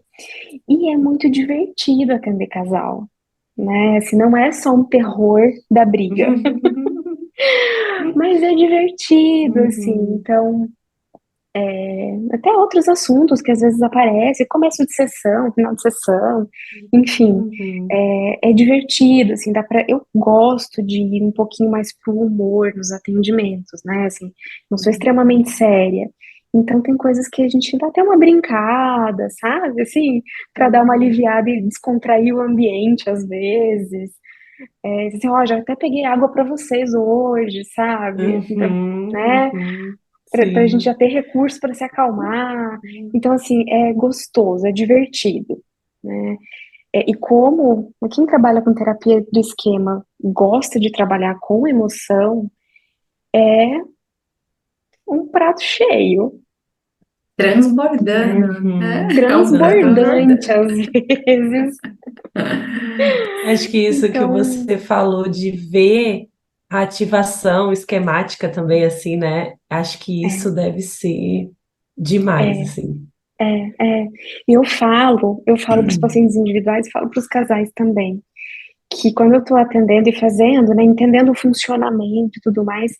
E é muito divertido atender casal, né? Assim, não é só um terror da briga, mas é divertido, assim. Uhum, Então, até outros assuntos que às vezes aparecem, começo de sessão, final de sessão, enfim, uhum, é divertido, assim, eu gosto de ir um pouquinho mais pro humor nos atendimentos, né, assim, não sou extremamente séria, então tem coisas que a gente dá até uma brincada, sabe, assim, para dar uma uhum, aliviada e descontrair o ambiente às vezes, assim, ó, já até peguei água para vocês hoje, sabe, então, uhum, né, uhum. para a gente já Sim. ter recurso para se acalmar. Então, assim, é gostoso, é divertido, né? E como quem trabalha com terapia do esquema gosta de trabalhar com emoção, é um prato cheio, né? Transbordando, né? Uhum. É um prato Transbordante transbordando. às vezes. Acho que isso que Então, você falou de ver a ativação esquemática também, assim, né? Acho que isso é, deve ser demais, é, assim. é. E eu falo para os pacientes individuais e falo para os casais também, que quando eu estou atendendo e fazendo, né, entendendo o funcionamento e tudo mais,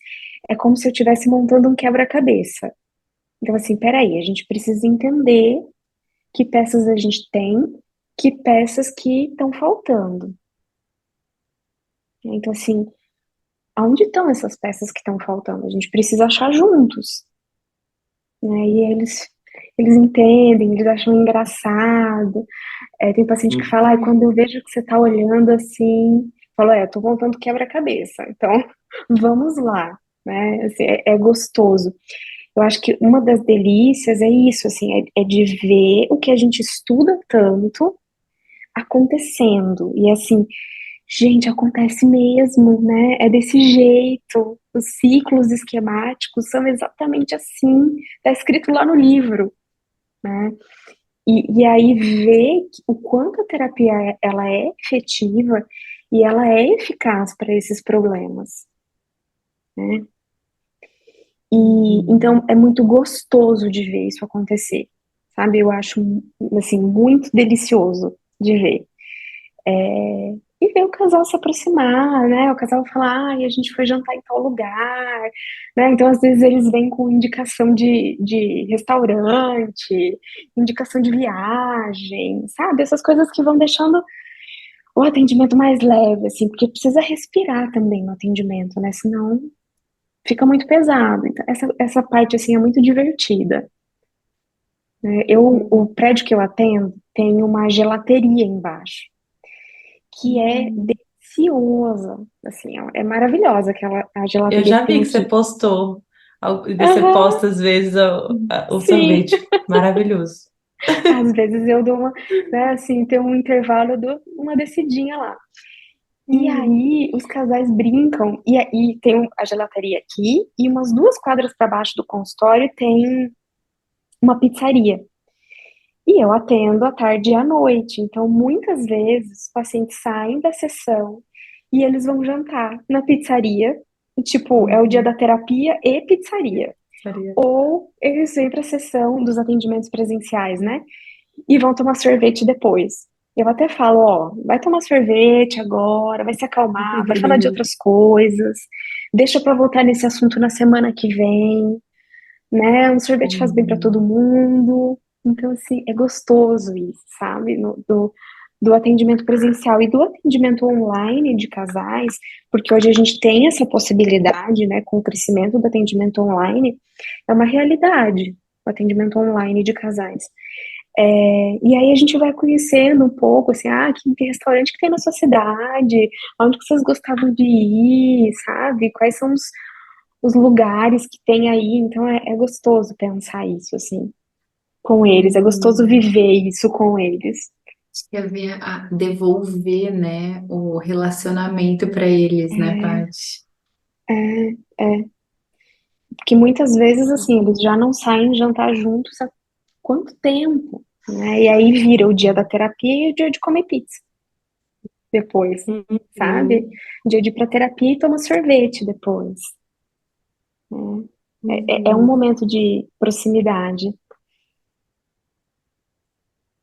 é como se eu estivesse montando um quebra-cabeça. Então, assim, peraí, a gente precisa entender que peças a gente tem, que peças que estão faltando. Então, assim, aonde estão essas peças que estão faltando? A gente precisa achar juntos, né? E eles entendem, eles acham engraçado. Tem paciente que fala, quando eu vejo que você está olhando assim, falo, eu tô montando quebra-cabeça, então vamos lá, né? Assim, é gostoso. Eu acho que uma das delícias é isso, assim, é de ver o que a gente estuda tanto acontecendo. E assim, gente, acontece mesmo, né? É desse jeito. Os ciclos esquemáticos são exatamente assim. Tá escrito lá no livro, né? E aí ver o quanto a terapia ela é efetiva e ela é eficaz para esses problemas, né? E então é muito gostoso de ver isso acontecer, sabe? Eu acho assim muito delicioso de ver. E ver o casal se aproximar, né? O casal falar, ai, a gente foi jantar em tal lugar, né? Então, às vezes, eles vêm com indicação de restaurante, indicação de viagem, sabe? Essas coisas que vão deixando o atendimento mais leve, assim, porque precisa respirar também no atendimento, né? Senão fica muito pesado. Então, essa parte, assim, é muito divertida, né? O prédio que eu atendo tem uma gelateria embaixo, que é deliciosa, assim, é maravilhosa a Eu gelateria já que vi tem que você aqui. postou, você Aham, posta às vezes o sim. sorvete. Maravilhoso. Às vezes eu dou uma, né, assim, tem um intervalo, eu dou uma descidinha lá. E aí os casais brincam, e aí tem a gelateria aqui, e umas 2 quadras para baixo do consultório tem uma pizzaria. E eu atendo à tarde e à noite, então muitas vezes os pacientes saem da sessão e eles vão jantar na pizzaria, e, tipo, é o dia da Uhum. terapia e pizzaria. Seria. Ou eles vêm para a sessão dos atendimentos presenciais, né? E vão tomar sorvete depois. Eu até falo, ó, vai tomar sorvete agora, vai se acalmar, vai falar de outras coisas, deixa para voltar nesse assunto na semana que vem, né? Um sorvete faz bem para todo Uhum. mundo. Então, assim, é gostoso isso, sabe? Do atendimento presencial e do atendimento online de casais, porque hoje a gente tem essa possibilidade, né, com o crescimento do atendimento online, é uma realidade, o atendimento online de casais. E aí a gente vai conhecendo um pouco, assim, que restaurante que tem na sua cidade, onde que vocês gostavam de ir, sabe? Quais são os lugares que tem aí. Então é gostoso pensar isso, assim, com eles. É gostoso Uhum. viver isso com eles. Quer ver devolver, né, o relacionamento para eles, né, É, Paty? é, porque muitas vezes, assim, eles já não saem jantar juntos há quanto tempo, né? E aí vira o dia da terapia e o dia de comer pizza depois, sabe? Uhum. Dia de ir pra terapia e tomar sorvete depois, né? É um Uhum. momento de proximidade.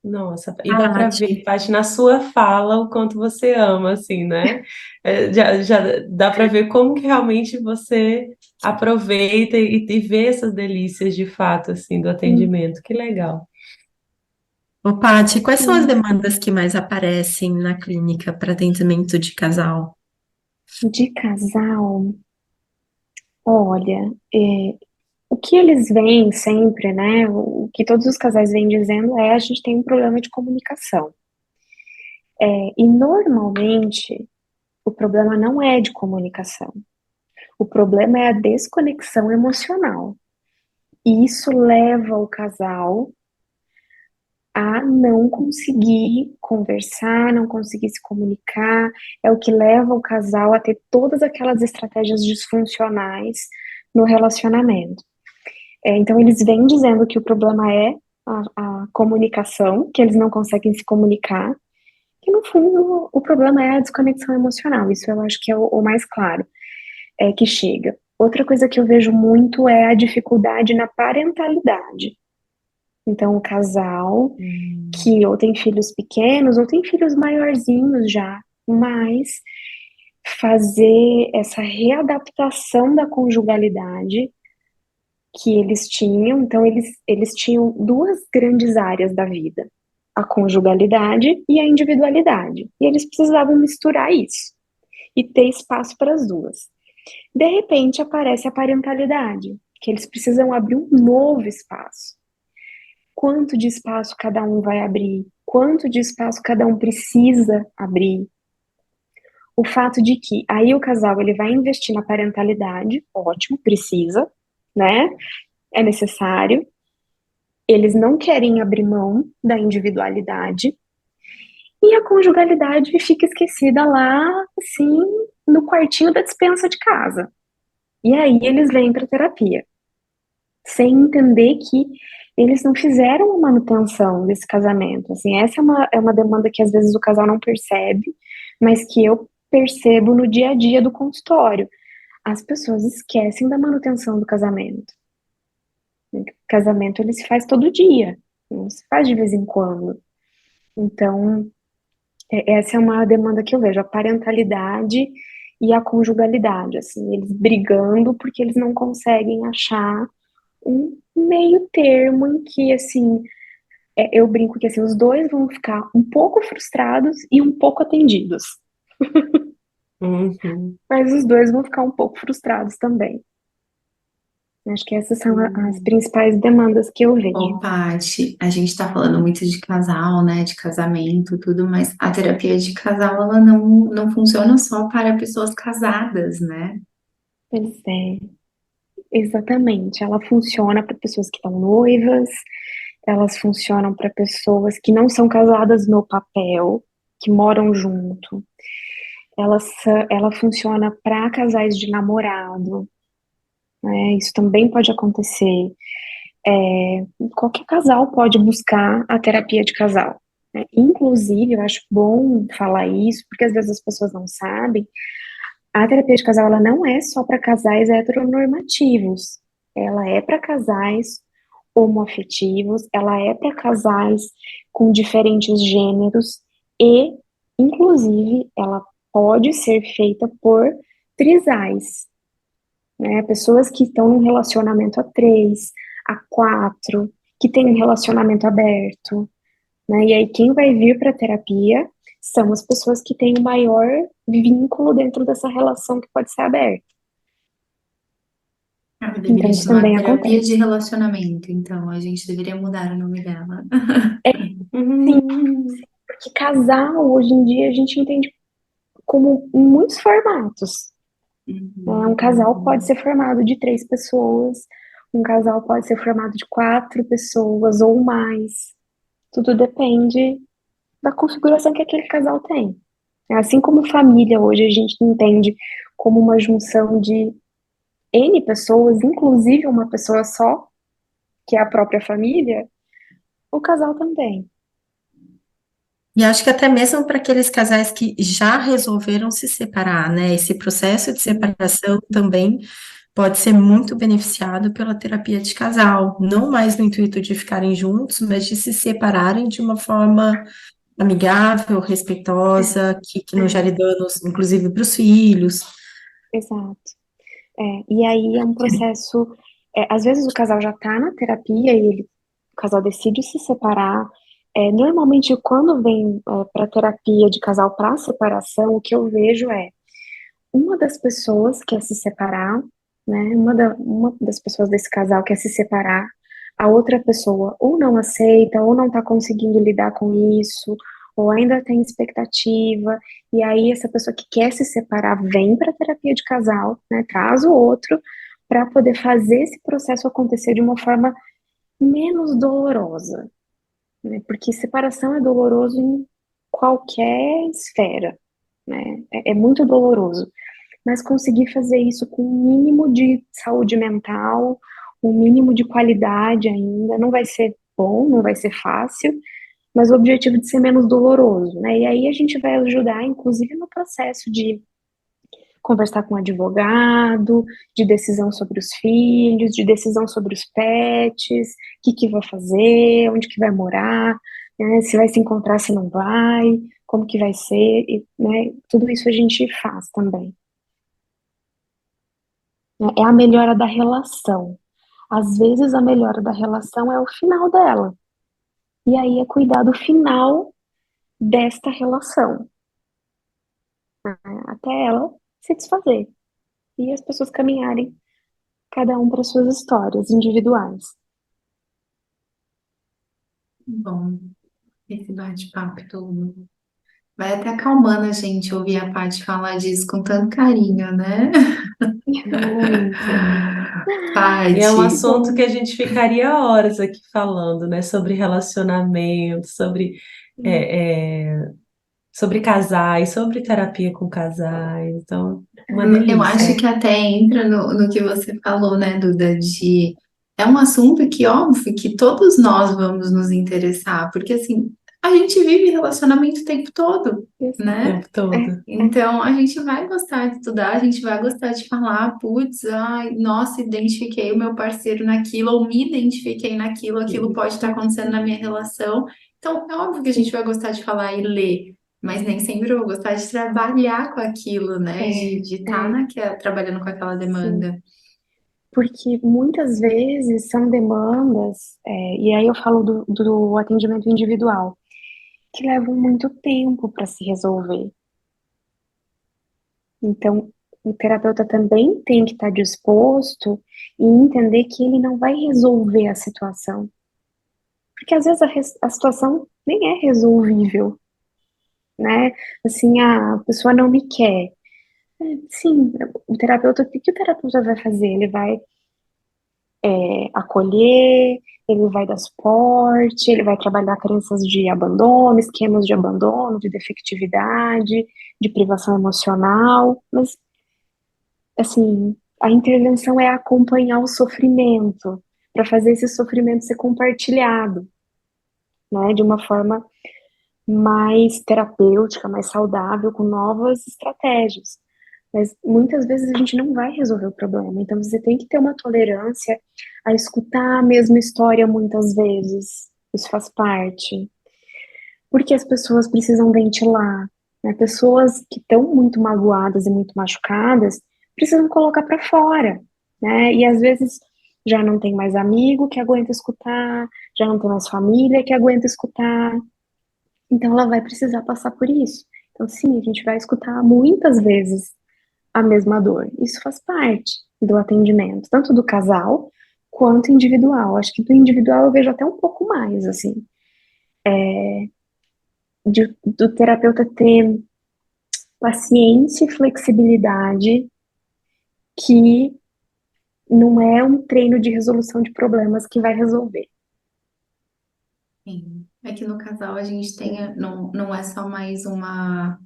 Nossa, e dá para ver, Paty, Paty, na sua fala o quanto você ama, assim, né? Já dá para ver como que realmente você aproveita e vê essas delícias de fato, assim, do Hum, atendimento. Que legal. ô Paty, quais são as hum. demandas que mais aparecem na clínica para atendimento de casal? De casal, olha, o que eles veem sempre, né? O que todos os casais vêm dizendo é a gente tem um problema de comunicação. E normalmente o problema não é de comunicação. O problema é a desconexão emocional. E isso leva o casal a não conseguir conversar, não conseguir se comunicar, é o que leva o casal a ter todas aquelas estratégias disfuncionais no relacionamento. Então, eles vêm dizendo que o problema é a comunicação, que eles não conseguem se comunicar, que no fundo o problema é a desconexão emocional. Isso eu acho que é o mais claro, que chega. Outra coisa que eu vejo muito é a dificuldade na parentalidade. Então, o casal Hum. que ou tem filhos pequenos ou tem filhos maiorzinhos já, mas fazer essa readaptação da conjugalidade que eles tinham. Então, eles tinham 2 grandes áreas da vida: a conjugalidade e a individualidade. E eles precisavam misturar isso e ter espaço para as duas. De repente, aparece a parentalidade, que eles precisam abrir um novo espaço. Quanto de espaço cada um vai abrir? Quanto de espaço cada um precisa abrir? O fato de que aí o casal ele vai investir na parentalidade, ótimo, precisa, né? é necessário, eles não querem abrir mão da individualidade, e a conjugalidade fica esquecida lá, assim, no quartinho da despensa de casa. E aí eles vêm para terapia, sem entender que eles não fizeram a manutenção desse casamento. Assim, essa é uma demanda que às vezes o casal não percebe, mas que eu percebo no dia a dia do consultório. As pessoas esquecem da manutenção do casamento. O casamento ele se faz todo dia, não se faz de vez em quando. Então, essa é uma demanda que eu vejo, a parentalidade e a conjugalidade, assim, eles brigando porque eles não conseguem achar um meio termo em que, assim, eu brinco que, assim, os dois vão ficar um pouco frustrados e um pouco atendidos, Uhum. mas os dois vão ficar um pouco frustrados também. Acho que essas são as Uhum. principais demandas que eu vejo. Ô, Paty, a gente tá falando muito de casal, né, de casamento, tudo, mas a terapia de casal, ela não funciona só para pessoas casadas, né? Pois é, exatamente. Ela funciona para pessoas que estão noivas, elas funcionam para pessoas que não são casadas no papel, que moram junto. Ela funciona para casais de namorado, né? Isso também pode acontecer. Qualquer casal pode buscar a terapia de casal, né? Inclusive, eu acho bom falar isso, porque às vezes as pessoas não sabem. A terapia de casal ela não é só para casais heteronormativos. Ela é para casais homoafetivos, ela é para casais com diferentes gêneros e, inclusive, ela pode ser feita por trisais, né? Pessoas que estão num relacionamento a três, a quatro, que tem um relacionamento aberto, né? E aí quem vai vir para terapia são as pessoas que têm o maior vínculo dentro dessa relação que pode ser aberta. Ela deveria Então isso chamar também terapia acontece. de relacionamento, então a gente deveria mudar o nome dela. É, sim, Uhum. porque casal hoje em dia a gente entende como em muitos formatos, né? Um Uhum. casal pode ser formado de três pessoas, um casal pode ser formado de quatro pessoas ou mais. Tudo depende da configuração que aquele casal tem. Assim como família hoje a gente entende como uma junção de N pessoas, inclusive uma pessoa só, que é a própria família, o casal também. E acho que até mesmo para aqueles casais que já resolveram se separar, né? Esse processo de Sim, separação também pode ser muito beneficiado pela terapia de casal, não mais no intuito de ficarem juntos, mas de se separarem de uma forma amigável, respeitosa, que não é, gere danos, inclusive para os filhos. exato. E aí é um processo. Às vezes o casal já está na terapia e o casal decide se separar. Normalmente, quando vem para terapia de casal para separação, o que eu vejo é uma das pessoas quer se separar, né? Uma das pessoas desse casal quer se separar, a outra pessoa ou não aceita, ou não está conseguindo lidar com isso, ou ainda tem expectativa, e aí essa pessoa que quer se separar vem para terapia de casal, né? Traz o outro para poder fazer esse processo acontecer de uma forma menos dolorosa, né? Porque separação é doloroso em qualquer esfera, né? É muito doloroso, mas conseguir fazer isso com um mínimo de saúde mental, um mínimo de qualidade ainda, não vai ser bom, não vai ser fácil, mas o objetivo de ser menos doloroso, né? E aí a gente vai ajudar, inclusive, no processo de conversar com o advogado, de decisão sobre os filhos, de decisão sobre os pets, o que que vai fazer, onde que vai morar, né? Se vai se encontrar, se não vai, como que vai ser, né? Tudo isso a gente faz também, né? É a melhora da relação. Às vezes a melhora da relação é o final dela. E aí é cuidar do final desta relação, né? Até ela se desfazer. E as pessoas caminharem, cada um para suas histórias individuais. Bom, esse bate-papo todo vai até acalmando a gente ouvir a Paty falar disso com tanto carinho, né? Muito. E é um Paty, assunto que a gente ficaria horas aqui falando, né? Sobre relacionamento, sobre casais, sobre terapia com casais. Então, uma eu acho delícia. que até entra no que você falou, né, Duda, de é um assunto que, óbvio, que todos nós vamos nos interessar, porque assim, a gente vive relacionamento o tempo todo, O Exato. né? tempo todo. Então, a gente vai gostar de estudar, a gente vai gostar de falar, putz, ai, nossa, identifiquei o meu parceiro naquilo, ou me identifiquei naquilo, aquilo pode estar acontecendo na minha relação. Então, é óbvio que a gente vai gostar de falar e ler, mas nem sempre eu vou gostar de trabalhar com aquilo, né? É, De estar trabalhando com aquela sim. demanda. Porque muitas vezes são demandas, e aí eu falo do atendimento individual, que levam muito tempo para se resolver. Então, o terapeuta também tem que estar disposto e entender que ele não vai resolver a situação. Porque às vezes a situação nem é resolvível, né? Assim, a pessoa não me quer. Sim, o que o terapeuta vai fazer? Ele vai acolher, ele vai dar suporte, ele vai trabalhar crenças de abandono, esquemas de abandono, de defectividade, de privação emocional, mas assim, a intervenção é acompanhar o sofrimento, para fazer esse sofrimento ser compartilhado, né, de uma forma mais terapêutica, mais saudável, com novas estratégias. Mas muitas vezes a gente não vai resolver o problema, então você tem que ter uma tolerância a escutar a mesma história muitas vezes. Isso faz parte. Porque as pessoas precisam ventilar, né? Pessoas que estão muito magoadas e muito machucadas precisam colocar para fora, né? E às vezes já não tem mais amigo que aguenta escutar, já não tem mais família que aguenta escutar, então ela vai precisar passar por isso. Então, sim, a gente vai escutar muitas vezes a mesma dor. Isso faz parte do atendimento, tanto do casal quanto individual. Acho que do individual eu vejo até um pouco mais, assim, do terapeuta ter paciência e flexibilidade, que não é um treino de resolução de problemas que vai resolver. Sim. É que no casal a gente tem, não é só mais uma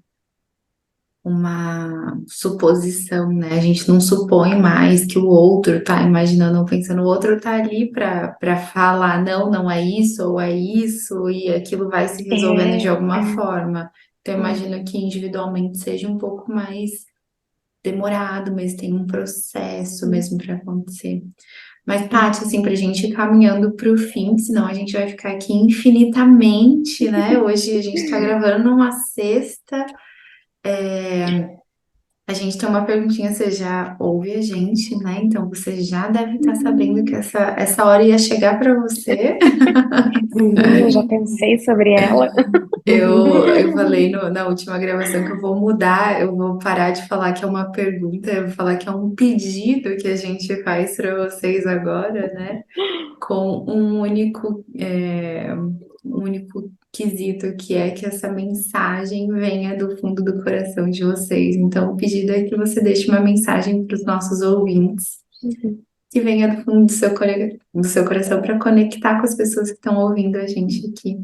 suposição, né? A gente não supõe mais que o outro tá imaginando ou pensando, o outro tá ali para falar, não, não é isso, ou é isso, e aquilo vai se resolvendo de É, alguma é, forma. Então, eu é. imagino que individualmente seja um pouco mais demorado, mas tem um processo mesmo para acontecer. Mas, Paty, assim, para a gente ir caminhando para o fim, senão a gente vai ficar aqui infinitamente, né? Hoje a gente está gravando numa sexta. A gente tem uma perguntinha, você já ouve a gente, né? Então você já deve estar sabendo que essa hora ia chegar para você. Sim, eu já pensei sobre ela. Eu falei na última gravação que eu vou mudar, eu vou parar de falar que é uma pergunta, eu vou falar que é um pedido que a gente faz para vocês agora, né? Com um único quesito, que é que essa mensagem venha do fundo do coração de vocês. Então, o pedido é que você deixe uma mensagem para os nossos ouvintes, Uhum. que venha do fundo do seu coração para conectar com as pessoas que estão ouvindo a gente aqui.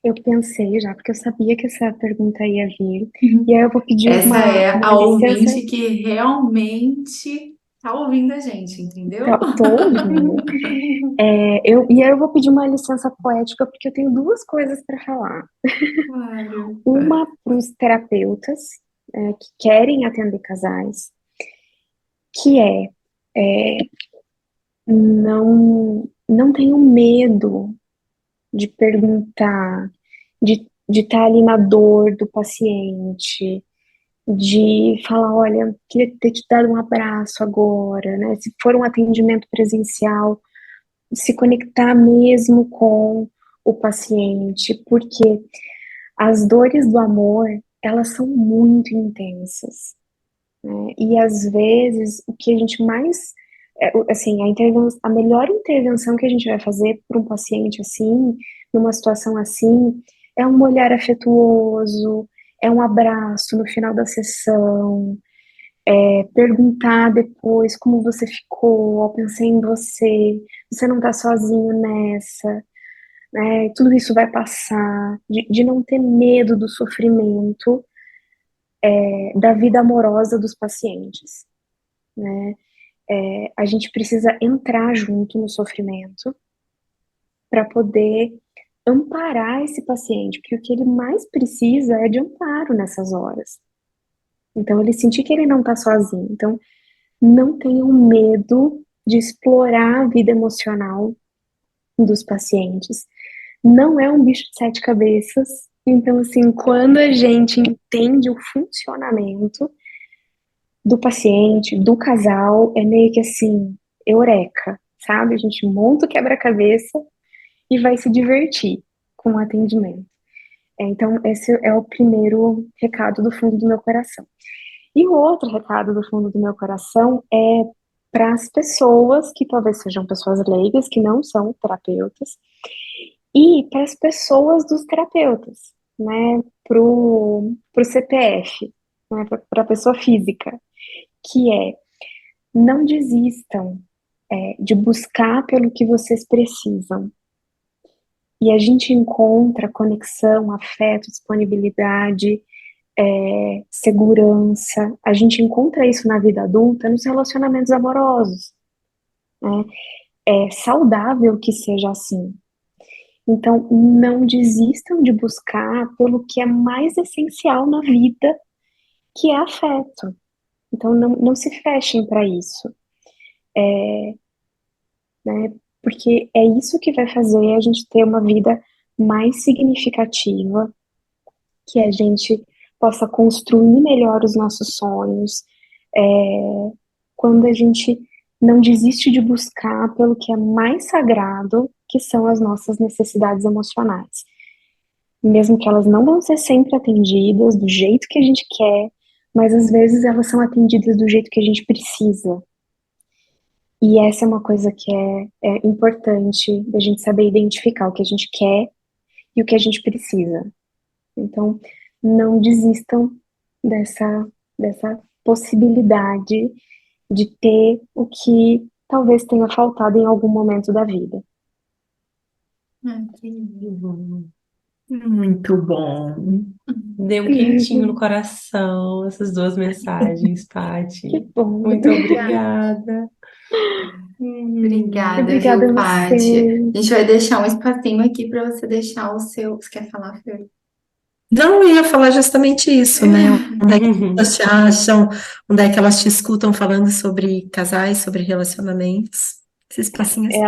Eu pensei já, porque eu sabia que essa pergunta ia vir. E Uhum. aí eu vou pedir Essa é uma a licença. ouvinte que realmente está ouvindo a gente, entendeu? Tô ouvindo. E aí eu vou pedir uma licença poética, porque eu tenho duas coisas para falar. Claro. Uma para os terapeutas, que querem atender casais, que é não tenham medo de perguntar, de estar ali na dor do paciente, de falar, olha, queria ter te dado um abraço agora, né? Se for um atendimento presencial, se conectar mesmo com o paciente, porque as dores do amor, elas são muito intensas, né? E às vezes o que a gente mais, assim, a melhor intervenção que a gente vai fazer para um paciente assim, numa situação assim, é um olhar afetuoso, é um abraço no final da sessão, perguntar depois como você ficou, ó, pensei em você, você não tá sozinho nessa, né? Tudo isso vai passar, de não ter medo do sofrimento, da vida amorosa dos pacientes, né? A gente precisa entrar junto no sofrimento para poder amparar esse paciente, porque o que ele mais precisa é de amparo nessas horas. Então, ele sentir que ele não está sozinho. Então, não tenham medo de explorar a vida emocional dos pacientes. Não é um bicho de sete cabeças. Então, assim, quando a gente entende o funcionamento do paciente, do casal, é meio que assim, eureka, sabe? A gente monta o quebra-cabeça e vai se divertir com o atendimento. Então, esse é o primeiro recado do fundo do meu coração. E o outro recado do fundo do meu coração é para as pessoas que talvez sejam pessoas leigas, que não são terapeutas, e para as pessoas dos terapeutas, né? Pro CPF, né? Para a pessoa física, que é: não desistam, de buscar pelo que vocês precisam. E a gente encontra conexão, afeto, disponibilidade, segurança. A gente encontra isso na vida adulta, nos relacionamentos amorosos, né? É saudável que seja assim. Então, não desistam de buscar pelo que é mais essencial na vida, que é afeto. Então, não se fechem para isso, né? Porque é isso que vai fazer a gente ter uma vida mais significativa, que a gente possa construir melhor os nossos sonhos, quando a gente não desiste de buscar pelo que é mais sagrado, que são as nossas necessidades emocionais. Mesmo que elas não vão ser sempre atendidas do jeito que a gente quer, mas às vezes elas são atendidas do jeito que a gente precisa. E essa é uma coisa que é importante da gente saber identificar o que a gente quer e o que a gente precisa. Então, não desistam dessa possibilidade de ter o que talvez tenha faltado em algum momento da vida. Que lindo. Muito bom. Deu um quentinho no coração essas duas mensagens, Que Paty. bom. Muito obrigada. Obrigada, Obrigada viu, a Paty? você. A gente vai deixar um espacinho aqui para você deixar o seu. Você quer falar, Fer? Não, eu ia falar justamente isso, né? Onde é que elas te acham? Onde é que elas te escutam falando sobre casais, sobre relacionamentos? Esse espacinho é seu.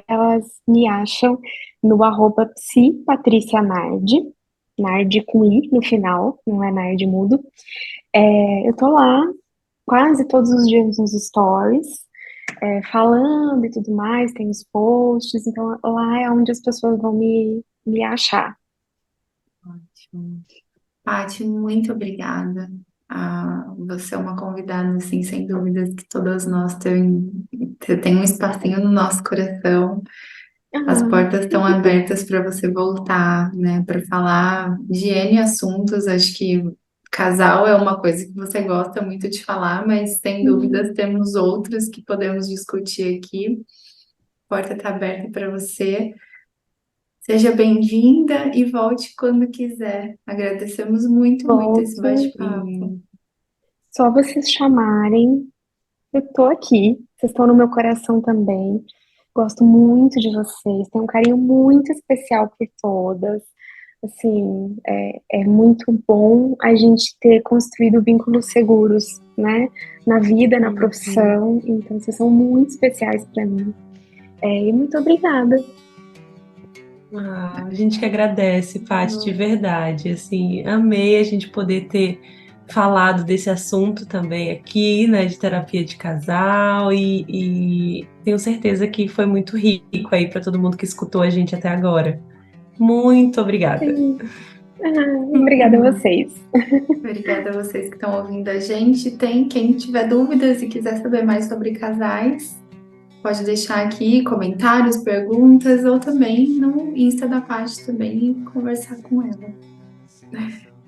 Elas me acham no @psipatricianardi, Nardi com I no final, não é Nardi mudo. Eu tô lá quase todos os dias nos stories, falando e tudo mais, tem os posts, então lá é onde as pessoas vão me achar. Ótimo. Paty, muito obrigada. Você é uma convidada, assim, sem dúvidas, que todas nós tem um espacinho no nosso coração. As Ah, portas estão abertas para você voltar, né, para falar de N assuntos. Acho que casal é uma coisa que você gosta muito de falar, mas sem dúvidas temos outros que podemos discutir aqui. A porta está aberta para você. Seja bem-vinda e volte quando quiser. Agradecemos muito, muito esse volto. bate-papo. Só vocês chamarem, eu tô aqui. Vocês estão no meu coração também. Gosto muito de vocês. Tenho um carinho muito especial por todas. Assim, é muito bom a gente ter construído vínculos seguros, né? Na vida, na profissão. Então, vocês são muito especiais para mim. E muito obrigada. A gente que agradece, Paty, de verdade. Assim, amei a gente poder ter falado desse assunto também aqui, né, de terapia de casal, e tenho certeza que foi muito rico aí para todo mundo que escutou a gente até agora. Muito obrigada. Obrigada a vocês. Obrigada a vocês que estão ouvindo a gente. Quem tiver dúvidas e quiser saber mais sobre casais, pode deixar aqui comentários, perguntas, ou também no Insta da Paty também e conversar com ela.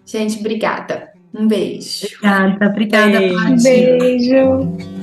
Gente, obrigada. Um beijo. Obrigada, Beijo. Paty. Beijo.